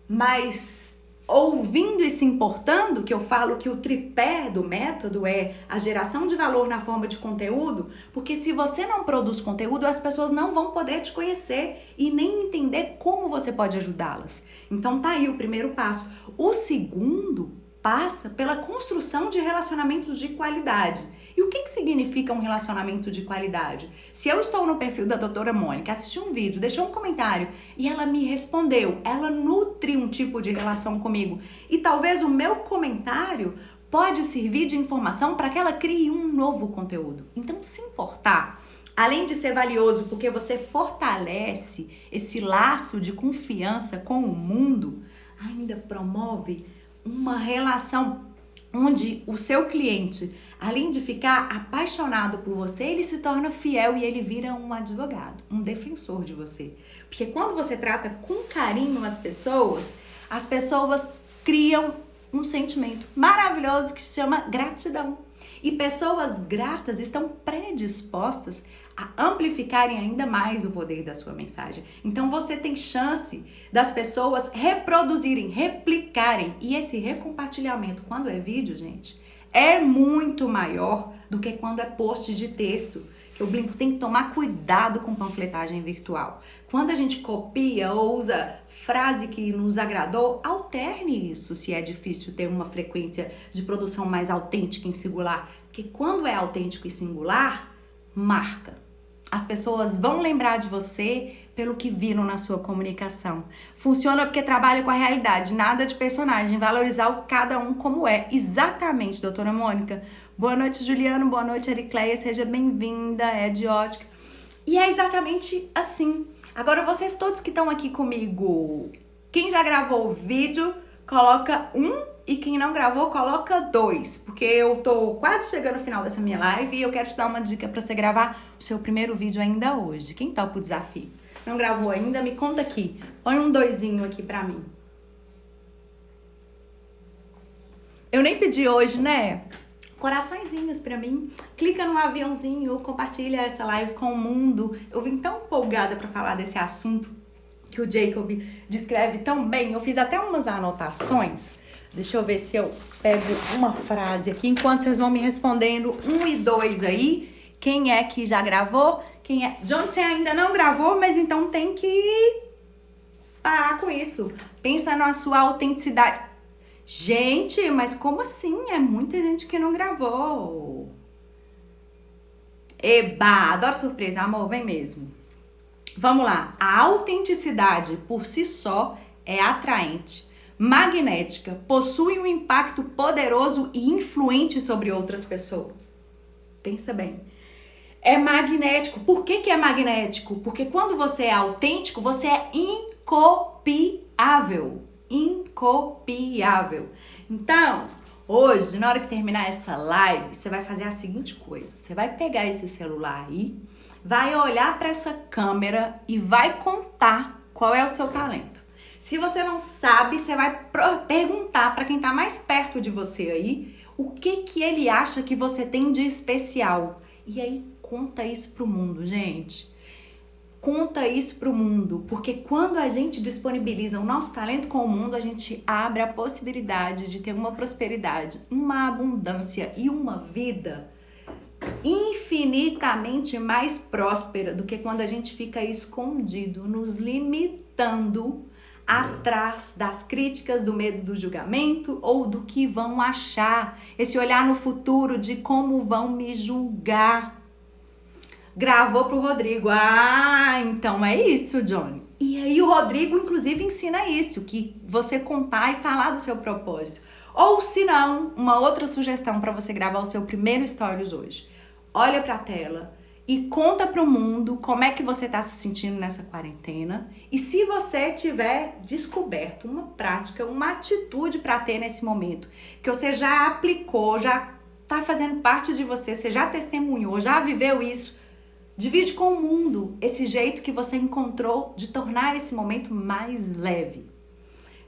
mas ouvindo e se importando, que eu falo que o tripé do método é a geração de valor na forma de conteúdo, porque se você não produz conteúdo, as pessoas não vão poder te conhecer e nem entender como você pode ajudá-las. Então tá aí o primeiro passo. O segundo passa pela construção de relacionamentos de qualidade. E o que significa um relacionamento de qualidade? Se eu estou no perfil da doutora Mônica, assisti um vídeo, deixou um comentário e ela me respondeu, ela nutre um tipo de relação comigo. E talvez o meu comentário pode servir de informação para que ela crie um novo conteúdo. Então, se importar, além de ser valioso porque você fortalece esse laço de confiança com o mundo, ainda promove uma relação onde o seu cliente, além de ficar apaixonado por você, ele se torna fiel e ele vira um advogado, um defensor de você. Porque quando você trata com carinho as pessoas criam um sentimento maravilhoso que se chama gratidão. E pessoas gratas estão predispostas a amplificarem ainda mais o poder da sua mensagem. Então você tem chance das pessoas reproduzirem, replicarem. E esse recompartilhamento, quando é vídeo, gente, é muito maior do que quando é post de texto. Que eu brinco, tem que tomar cuidado com panfletagem virtual. Quando a gente copia ou usa frase que nos agradou, alterne isso se é difícil ter uma frequência de produção mais autêntica em singular. Porque quando é autêntico e singular, marca. As pessoas vão lembrar de você pelo que viram na sua comunicação. Funciona porque trabalha com a realidade, nada de personagem, valorizar o cada um como é. Exatamente, doutora Mônica. Boa noite, Juliano. Boa noite, Aricleia. Seja bem-vinda, Ed Ótica. E é exatamente assim. Agora, vocês todos que estão aqui comigo, quem já gravou o vídeo, coloca 1 e quem não gravou, coloca 2. Porque eu tô quase chegando no final dessa minha live e eu quero te dar uma dica pra você gravar o seu primeiro vídeo ainda hoje. Quem topa o desafio? Não gravou ainda? Me conta aqui. Põe um 2zinho aqui pra mim. Eu nem pedi hoje, né? Coraçõezinhos pra mim. Clica no aviãozinho, compartilha essa live com o mundo. Eu vim tão empolgada pra falar desse assunto que o Jacob descreve tão bem. Eu fiz até umas anotações. Deixa eu ver se eu pego uma frase aqui, enquanto vocês vão me respondendo 1 e 2 aí. Quem é que já gravou? Quem é? John, você ainda não gravou, mas então tem que parar com isso. Pensa na sua autenticidade. Gente, mas como assim? É muita gente que não gravou. Eba, adoro surpresa, amor, vem mesmo. Vamos lá. A autenticidade por si só é atraente, magnética, possui um impacto poderoso e influente sobre outras pessoas. Pensa bem. É magnético. Por que é magnético? Porque quando você é autêntico, você é incopiável. Incopiável. Então, hoje, na hora que terminar essa live, você vai fazer a seguinte coisa. Você vai pegar esse celular aí, vai olhar para essa câmera e vai contar qual é o seu talento. Se você não sabe, você vai perguntar para quem tá mais perto de você aí o que ele acha que você tem de especial. E aí conta isso pro mundo, gente. Conta isso pro mundo, porque quando a gente disponibiliza o nosso talento com o mundo, a gente abre a possibilidade de ter uma prosperidade, uma abundância e uma vida infinitamente mais próspera do que quando a gente fica escondido, nos limitando atrás das críticas, do medo do julgamento ou do que vão achar. Esse olhar no futuro de como vão me julgar. Gravou pro Rodrigo. Ah, então é isso, Johnny. E aí o Rodrigo, inclusive, ensina isso, que você contar e falar do seu propósito. Ou se não, uma outra sugestão para você gravar o seu primeiro Stories hoje. Olha pra tela e conta pro mundo como é que você tá se sentindo nessa quarentena. E se você tiver descoberto uma prática, uma atitude para ter nesse momento, que você já aplicou, já tá fazendo parte de você, você já testemunhou, já viveu isso, divide com o mundo esse jeito que você encontrou de tornar esse momento mais leve.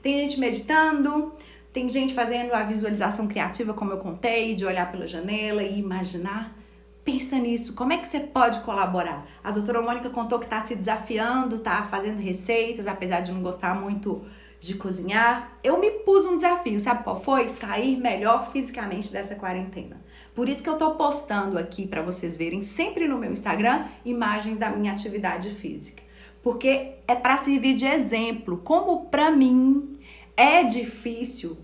Tem gente meditando, tem gente fazendo a visualização criativa, como eu contei, de olhar pela janela e imaginar. Pensa nisso, como é que você pode colaborar? A doutora Mônica contou que está se desafiando, está fazendo receitas, apesar de não gostar muito de cozinhar. Eu me pus um desafio, sabe qual foi? Sair melhor fisicamente dessa quarentena. Por isso que eu tô postando aqui para vocês verem sempre no meu Instagram imagens da minha atividade física. Porque é para servir de exemplo, como para mim é difícil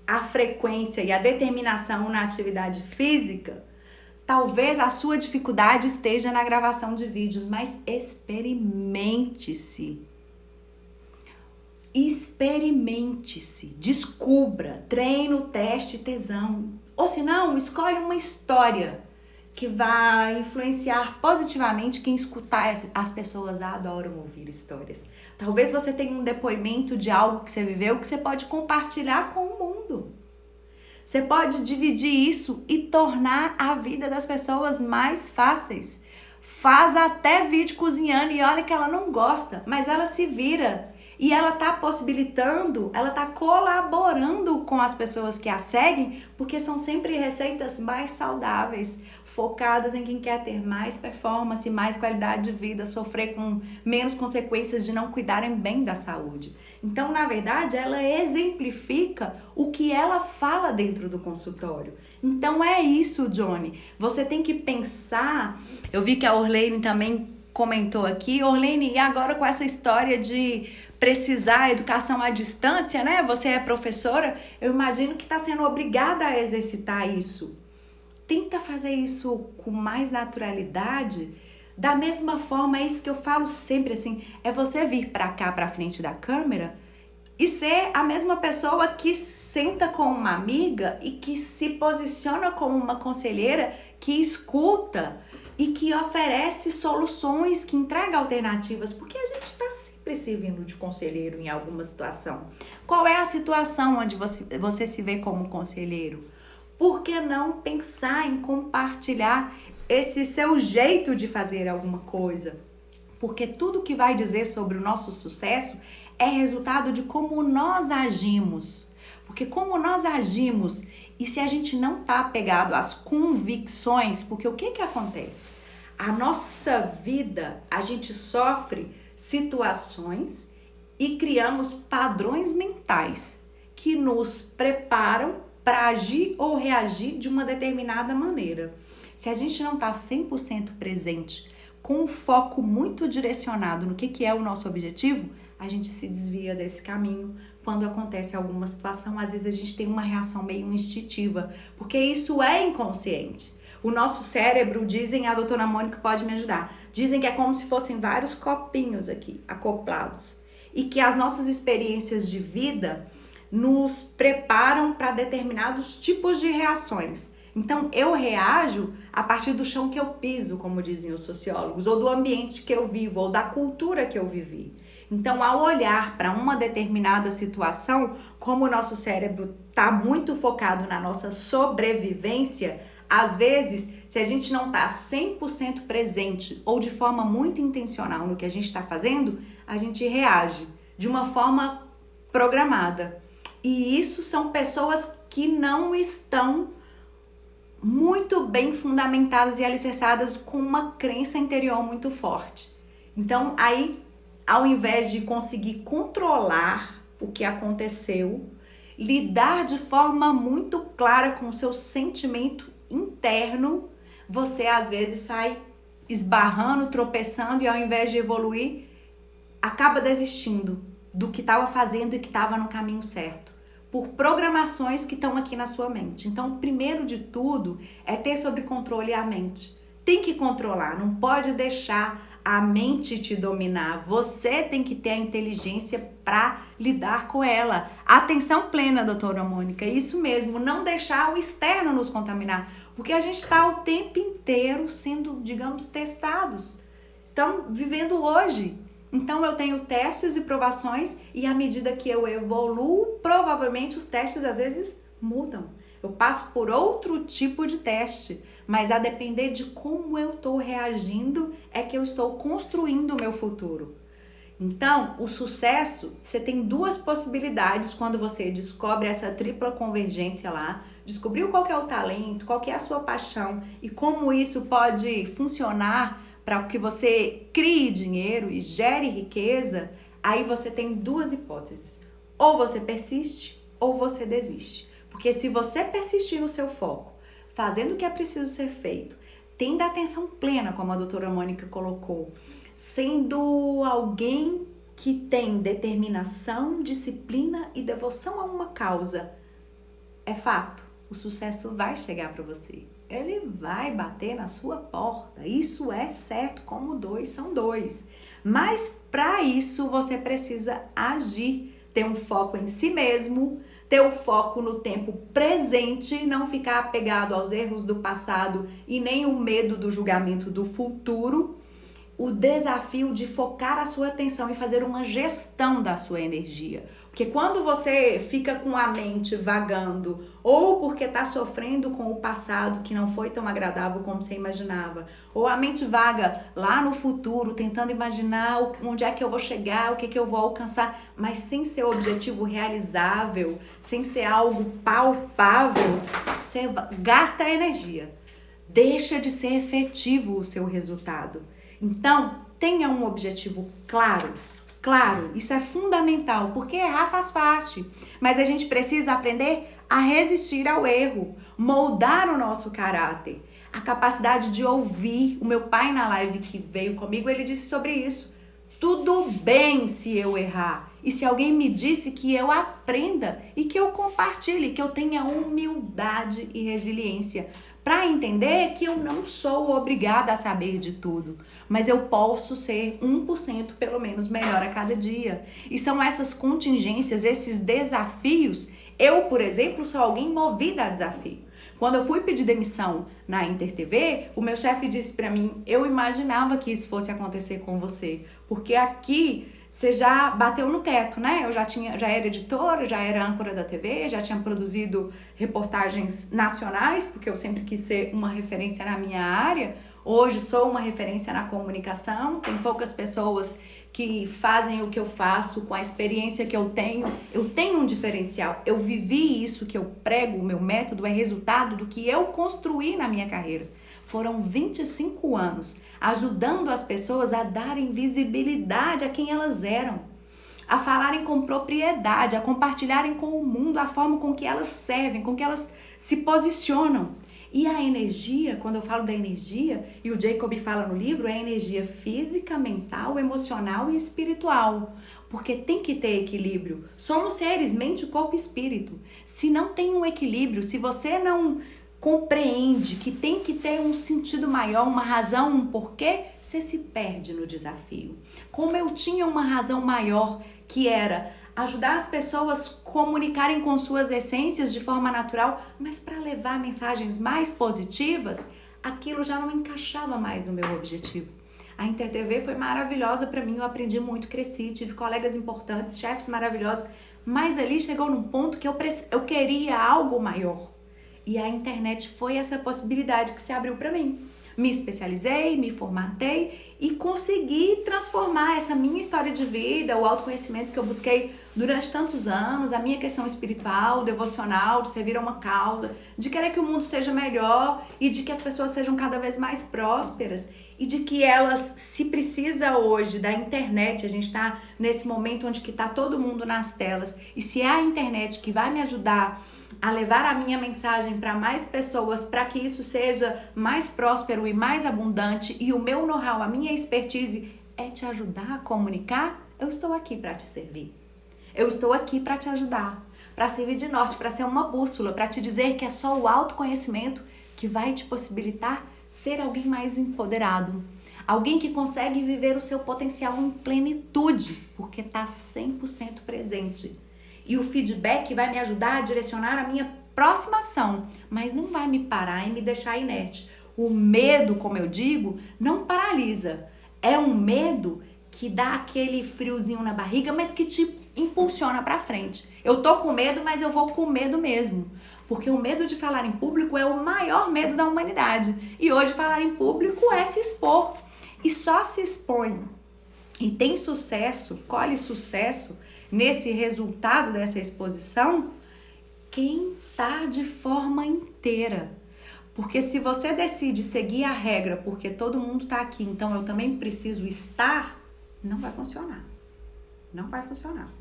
a frequência e a determinação na atividade física. Talvez a sua dificuldade esteja na gravação de vídeos, mas experimente-se. Experimente-se, descubra, treino, teste, tesão. Ou se não, escolhe uma história que vai influenciar positivamente quem escutar. As pessoas adoram ouvir histórias. Talvez você tenha um depoimento de algo que você viveu que você pode compartilhar com o mundo. Você pode dividir isso e tornar a vida das pessoas mais fáceis. Faz até vídeo cozinhando e olha que ela não gosta, mas ela se vira. E ela tá possibilitando, ela tá colaborando com as pessoas que a seguem, porque são sempre receitas mais saudáveis, focadas em quem quer ter mais performance, mais qualidade de vida, sofrer com menos consequências de não cuidarem bem da saúde. Então, na verdade, ela exemplifica o que ela fala dentro do consultório. Então é isso, Johnny. Você tem que pensar. Eu vi que a Orlene também comentou aqui. Orlene, e agora com essa história de precisar educação à distância, né? Você é professora, eu imagino que está sendo obrigada a exercitar isso. Tenta fazer isso com mais naturalidade. Da mesma forma, é isso que eu falo sempre, assim, é você vir para cá, para frente da câmera e ser a mesma pessoa que senta com uma amiga e que se posiciona como uma conselheira que escuta e que oferece soluções, que entrega alternativas, porque a gente está sempre servindo de conselheiro em alguma situação. Qual é a situação onde você se vê como conselheiro? Por que não pensar em compartilhar esse seu jeito de fazer alguma coisa? Porque tudo que vai dizer sobre o nosso sucesso é resultado de como nós agimos. Porque como nós agimos, e se a gente não está apegado às convicções, porque o que acontece? A nossa vida, a gente sofre situações e criamos padrões mentais que nos preparam para agir ou reagir de uma determinada maneira. Se a gente não está 100% presente, com um foco muito direcionado no que é o nosso objetivo, a gente se desvia desse caminho. Quando acontece alguma situação, às vezes a gente tem uma reação meio instintiva, porque isso é inconsciente. O nosso cérebro, dizem, a doutora Mônica pode me ajudar, dizem que é como se fossem vários copinhos aqui, acoplados, e que as nossas experiências de vida nos preparam para determinados tipos de reações. Então, eu reajo a partir do chão que eu piso, como dizem os sociólogos, ou do ambiente que eu vivo, ou da cultura que eu vivi. Então, ao olhar para uma determinada situação, como o nosso cérebro está muito focado na nossa sobrevivência, às vezes, se a gente não está 100% presente ou de forma muito intencional no que a gente está fazendo, a gente reage de uma forma programada. E isso são pessoas que não estão muito bem fundamentadas e alicerçadas com uma crença interior muito forte. Então, aí, ao invés de conseguir controlar o que aconteceu, lidar de forma muito clara com o seu sentimento interno, você às vezes sai esbarrando, tropeçando e ao invés de evoluir, acaba desistindo. do que estava fazendo e que estava no caminho certo, por programações que estão aqui na sua mente. Então, primeiro de tudo é ter sob controle a mente. Tem que controlar, não pode deixar a mente te dominar. Você tem que ter a inteligência para lidar com ela. Atenção plena, doutora Mônica, isso mesmo, não deixar o externo nos contaminar, porque a gente está o tempo inteiro sendo, digamos, testados. Estamos vivendo hoje. Então eu tenho testes e provações e à medida que eu evoluo, provavelmente os testes às vezes mudam. Eu passo por outro tipo de teste, mas a depender de como eu estou reagindo é que eu estou construindo o meu futuro. Então, o sucesso, você tem duas possibilidades quando você descobre essa tripla convergência lá, descobriu qual que é o talento, qual que é a sua paixão e como isso pode funcionar para que você crie dinheiro e gere riqueza. Aí você tem duas hipóteses: ou você persiste ou você desiste. Porque se você persistir no seu foco, fazendo o que é preciso ser feito, tendo atenção plena, como a doutora Mônica colocou, sendo alguém que tem determinação, disciplina e devoção a uma causa, é fato, o sucesso vai chegar para você. Ele vai bater na sua porta, isso é certo, como dois são dois. Mas para isso você precisa agir, ter um foco em si mesmo, ter o foco no tempo presente, não ficar apegado aos erros do passado e nem o medo do julgamento do futuro. O desafio de focar a sua atenção e fazer uma gestão da sua energia. Porque quando você fica com a mente vagando, ou porque está sofrendo com o passado que não foi tão agradável como você imaginava, ou a mente vaga lá no futuro, tentando imaginar onde é que eu vou chegar, o que eu vou alcançar, mas sem ser objetivo realizável, sem ser algo palpável, você gasta energia. Deixa de ser efetivo o seu resultado. Então, tenha um objetivo claro. Claro, isso é fundamental, porque errar faz parte, mas a gente precisa aprender a resistir ao erro, moldar o nosso caráter, a capacidade de ouvir. O meu pai na live que veio comigo, ele disse sobre isso. Tudo bem se eu errar, e se alguém me disse que eu aprenda e que eu compartilhe, que eu tenha humildade e resiliência, para entender que eu não sou obrigada a saber de tudo, mas eu posso ser 1% pelo menos melhor a cada dia. E são essas contingências, esses desafios. Eu, por exemplo, sou alguém movida a desafio. Quando eu fui pedir demissão na InterTV, o meu chefe disse para mim: eu imaginava que isso fosse acontecer com você, porque aqui você já bateu no teto, né? Eu já era editora, já era âncora da TV, já tinha produzido reportagens nacionais, porque eu sempre quis ser uma referência na minha área. Hoje sou uma referência na comunicação, tem poucas pessoas que fazem o que eu faço com a experiência que eu tenho um diferencial. Eu vivi isso que eu prego, o meu método é resultado do que eu construí na minha carreira. Foram 25 anos ajudando as pessoas a darem visibilidade a quem elas eram, a falarem com propriedade, a compartilharem com o mundo a forma com que elas servem, com que elas se posicionam. E a energia, quando eu falo da energia, e o Jacob fala no livro, é energia física, mental, emocional e espiritual. Porque tem que ter equilíbrio. Somos seres, mente, corpo e espírito. Se não tem um equilíbrio, se você não compreende que tem que ter um sentido maior, uma razão, um porquê, você se perde no desafio. Como eu tinha uma razão maior, que era ajudar as pessoas a comunicarem com suas essências de forma natural, mas para levar mensagens mais positivas, aquilo já não encaixava mais no meu objetivo. A InterTV foi maravilhosa para mim, eu aprendi muito, cresci, tive colegas importantes, chefes maravilhosos, mas ali chegou num ponto que eu queria algo maior. E a internet foi essa possibilidade que se abriu para mim. Me especializei, me formatei e consegui transformar essa minha história de vida, o autoconhecimento que eu busquei durante tantos anos, a minha questão espiritual, devocional, de servir a uma causa, de querer que o mundo seja melhor e de que as pessoas sejam cada vez mais prósperas e de que elas, se precisa hoje da internet, a gente está nesse momento onde que está todo mundo nas telas, e se é a internet que vai me ajudar a levar a minha mensagem para mais pessoas, para que isso seja mais próspero e mais abundante, e o meu know-how, a minha expertise é te ajudar a comunicar, eu estou aqui para te servir. Eu estou aqui para te ajudar, para servir de norte, para ser uma bússola, para te dizer que é só o autoconhecimento que vai te possibilitar ser alguém mais empoderado. Alguém que consegue viver o seu potencial em plenitude, porque está 100% presente. E o feedback vai me ajudar a direcionar a minha próxima ação, mas não vai me parar e me deixar inerte. O medo, como eu digo, não paralisa. É um medo que dá aquele friozinho na barriga, mas que te impulsiona para frente. Eu tô com medo, mas eu vou com medo mesmo. Porque o medo de falar em público é o maior medo da humanidade. E hoje falar em público é se expor. E só se expõe e tem sucesso, colhe sucesso nesse resultado dessa exposição quem tá de forma inteira. Porque se você decide seguir a regra porque todo mundo tá aqui, então eu também preciso estar, não vai funcionar. Não vai funcionar.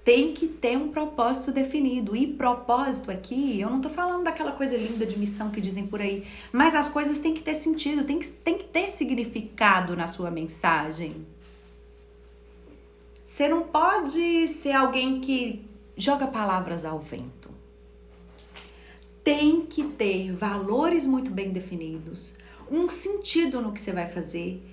Tem que ter um propósito definido. E propósito aqui, eu não tô falando daquela coisa linda de missão que dizem por aí, mas as coisas têm que ter sentido, tem que ter significado na sua mensagem. Você não pode ser alguém que joga palavras ao vento. Tem que ter valores muito bem definidos, um sentido no que você vai fazer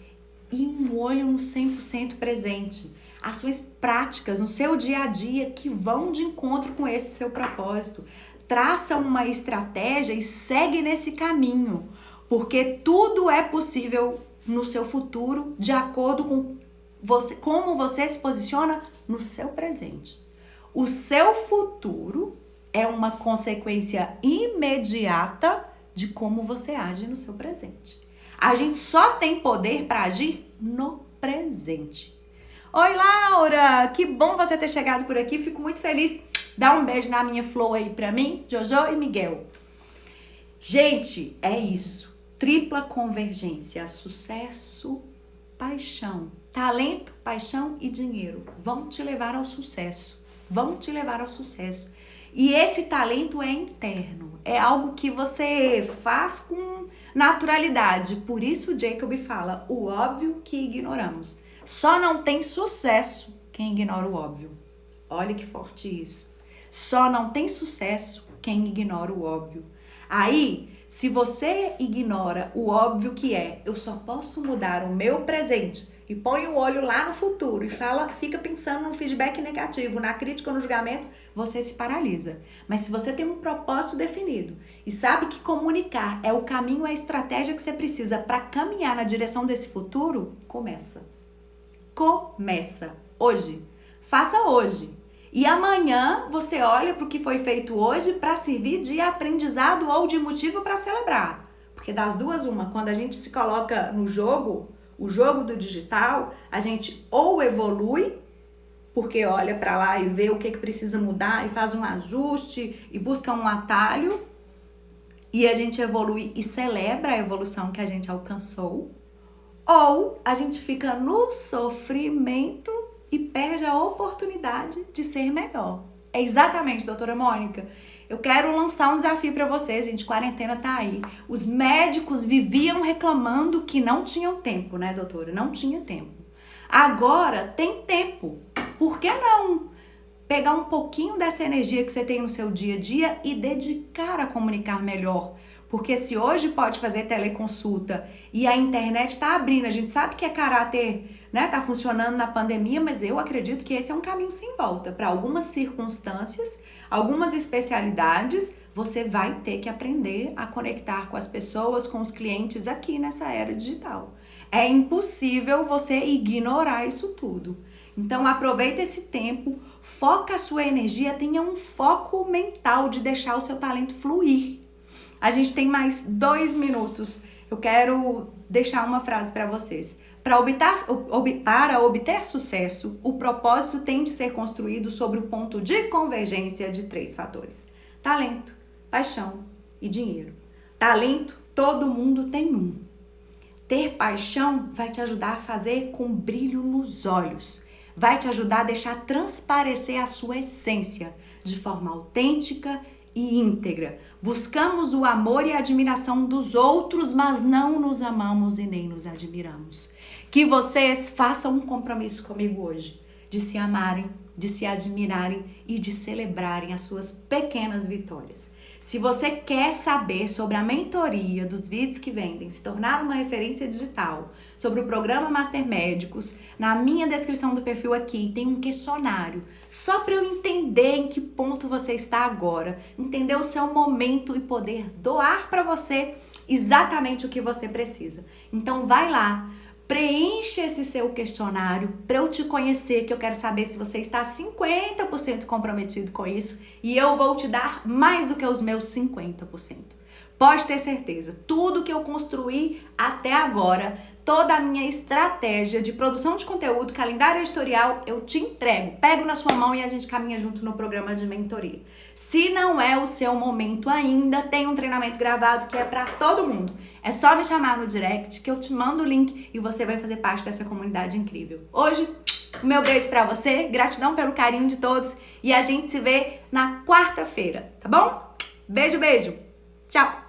e um olho no 100% presente. Ações práticas no seu dia a dia que vão de encontro com esse seu propósito. Traça uma estratégia e segue nesse caminho, porque tudo é possível no seu futuro de acordo com você, como você se posiciona no seu presente. O seu futuro é uma consequência imediata de como você age no seu presente. A gente só tem poder para agir no presente. Oi, Laura! Que bom você ter chegado por aqui. Fico muito feliz. Dá um beijo na minha flor aí pra mim, Jojo e Miguel. Gente, é isso. Tripla convergência. Sucesso, paixão. Talento, paixão e dinheiro vão te levar ao sucesso. Vão te levar ao sucesso. E esse talento é interno. É algo que você faz com naturalidade. Por isso o Jacob fala o óbvio que ignoramos. Só não tem sucesso quem ignora o óbvio. Olha que forte isso. Só não tem sucesso quem ignora o óbvio. Aí, se você ignora o óbvio que é, eu só posso mudar o meu presente e põe o olho lá no futuro e fica pensando no feedback negativo, na crítica ou no julgamento, você se paralisa. Mas se você tem um propósito definido e sabe que comunicar é o caminho, a estratégia que você precisa para caminhar na direção desse futuro, começa hoje. Faça hoje. E amanhã você olha para o que foi feito hoje para servir de aprendizado ou de motivo para celebrar. Porque das duas, uma, quando a gente se coloca no jogo, o jogo do digital, a gente ou evolui, porque olha para lá e vê o que precisa mudar e faz um ajuste e busca um atalho, e a gente evolui e celebra a evolução que a gente alcançou. Ou a gente fica no sofrimento e perde a oportunidade de ser melhor. É exatamente, doutora Mônica. Eu quero lançar um desafio para vocês, gente. Quarentena tá aí. Os médicos viviam reclamando que não tinham tempo, né, doutora? Não tinha tempo. Agora tem tempo. Por que não pegar um pouquinho dessa energia que você tem no seu dia a dia e dedicar a comunicar melhor? Porque se hoje pode fazer teleconsulta e a internet está abrindo, a gente sabe que é caráter, né, tá funcionando na pandemia, mas eu acredito que esse é um caminho sem volta. Para algumas circunstâncias, algumas especialidades, você vai ter que aprender a conectar com as pessoas, com os clientes aqui nessa era digital. É impossível você ignorar isso tudo. Então aproveita esse tempo, foca a sua energia, tenha um foco mental de deixar o seu talento fluir. A gente tem mais 2 minutos. Eu quero deixar uma frase para vocês. Para obter sucesso, o propósito tem de ser construído sobre o ponto de convergência de 3 fatores: talento, paixão e dinheiro. Talento, todo mundo tem um. Ter paixão vai te ajudar a fazer com brilho nos olhos. Vai te ajudar a deixar transparecer a sua essência de forma autêntica e íntegra. Buscamos o amor e a admiração dos outros, mas não nos amamos e nem nos admiramos. Que vocês façam um compromisso comigo hoje, de se amarem, de se admirarem e de celebrarem as suas pequenas vitórias. Se você quer saber sobre a mentoria dos vídeos que vendem, se tornar uma referência digital, sobre o programa Master Médicos, na minha descrição do perfil aqui tem um questionário, só para eu entender em que ponto você está agora, entender o seu momento e poder doar para você exatamente o que você precisa. Então vai lá, preenche esse seu questionário para eu te conhecer, que eu quero saber se você está 50% comprometido com isso e eu vou te dar mais do que os meus 50%. Pode ter certeza, tudo que eu construí até agora, toda a minha estratégia de produção de conteúdo, calendário editorial, eu te entrego, pego na sua mão e a gente caminha junto no programa de mentoria. Se não é o seu momento ainda, tem um treinamento gravado que é para todo mundo. É só me chamar no direct que eu te mando o link e você vai fazer parte dessa comunidade incrível. Hoje, o meu beijo pra você, gratidão pelo carinho de todos e a gente se vê na quarta-feira, tá bom? Beijo, beijo. Tchau.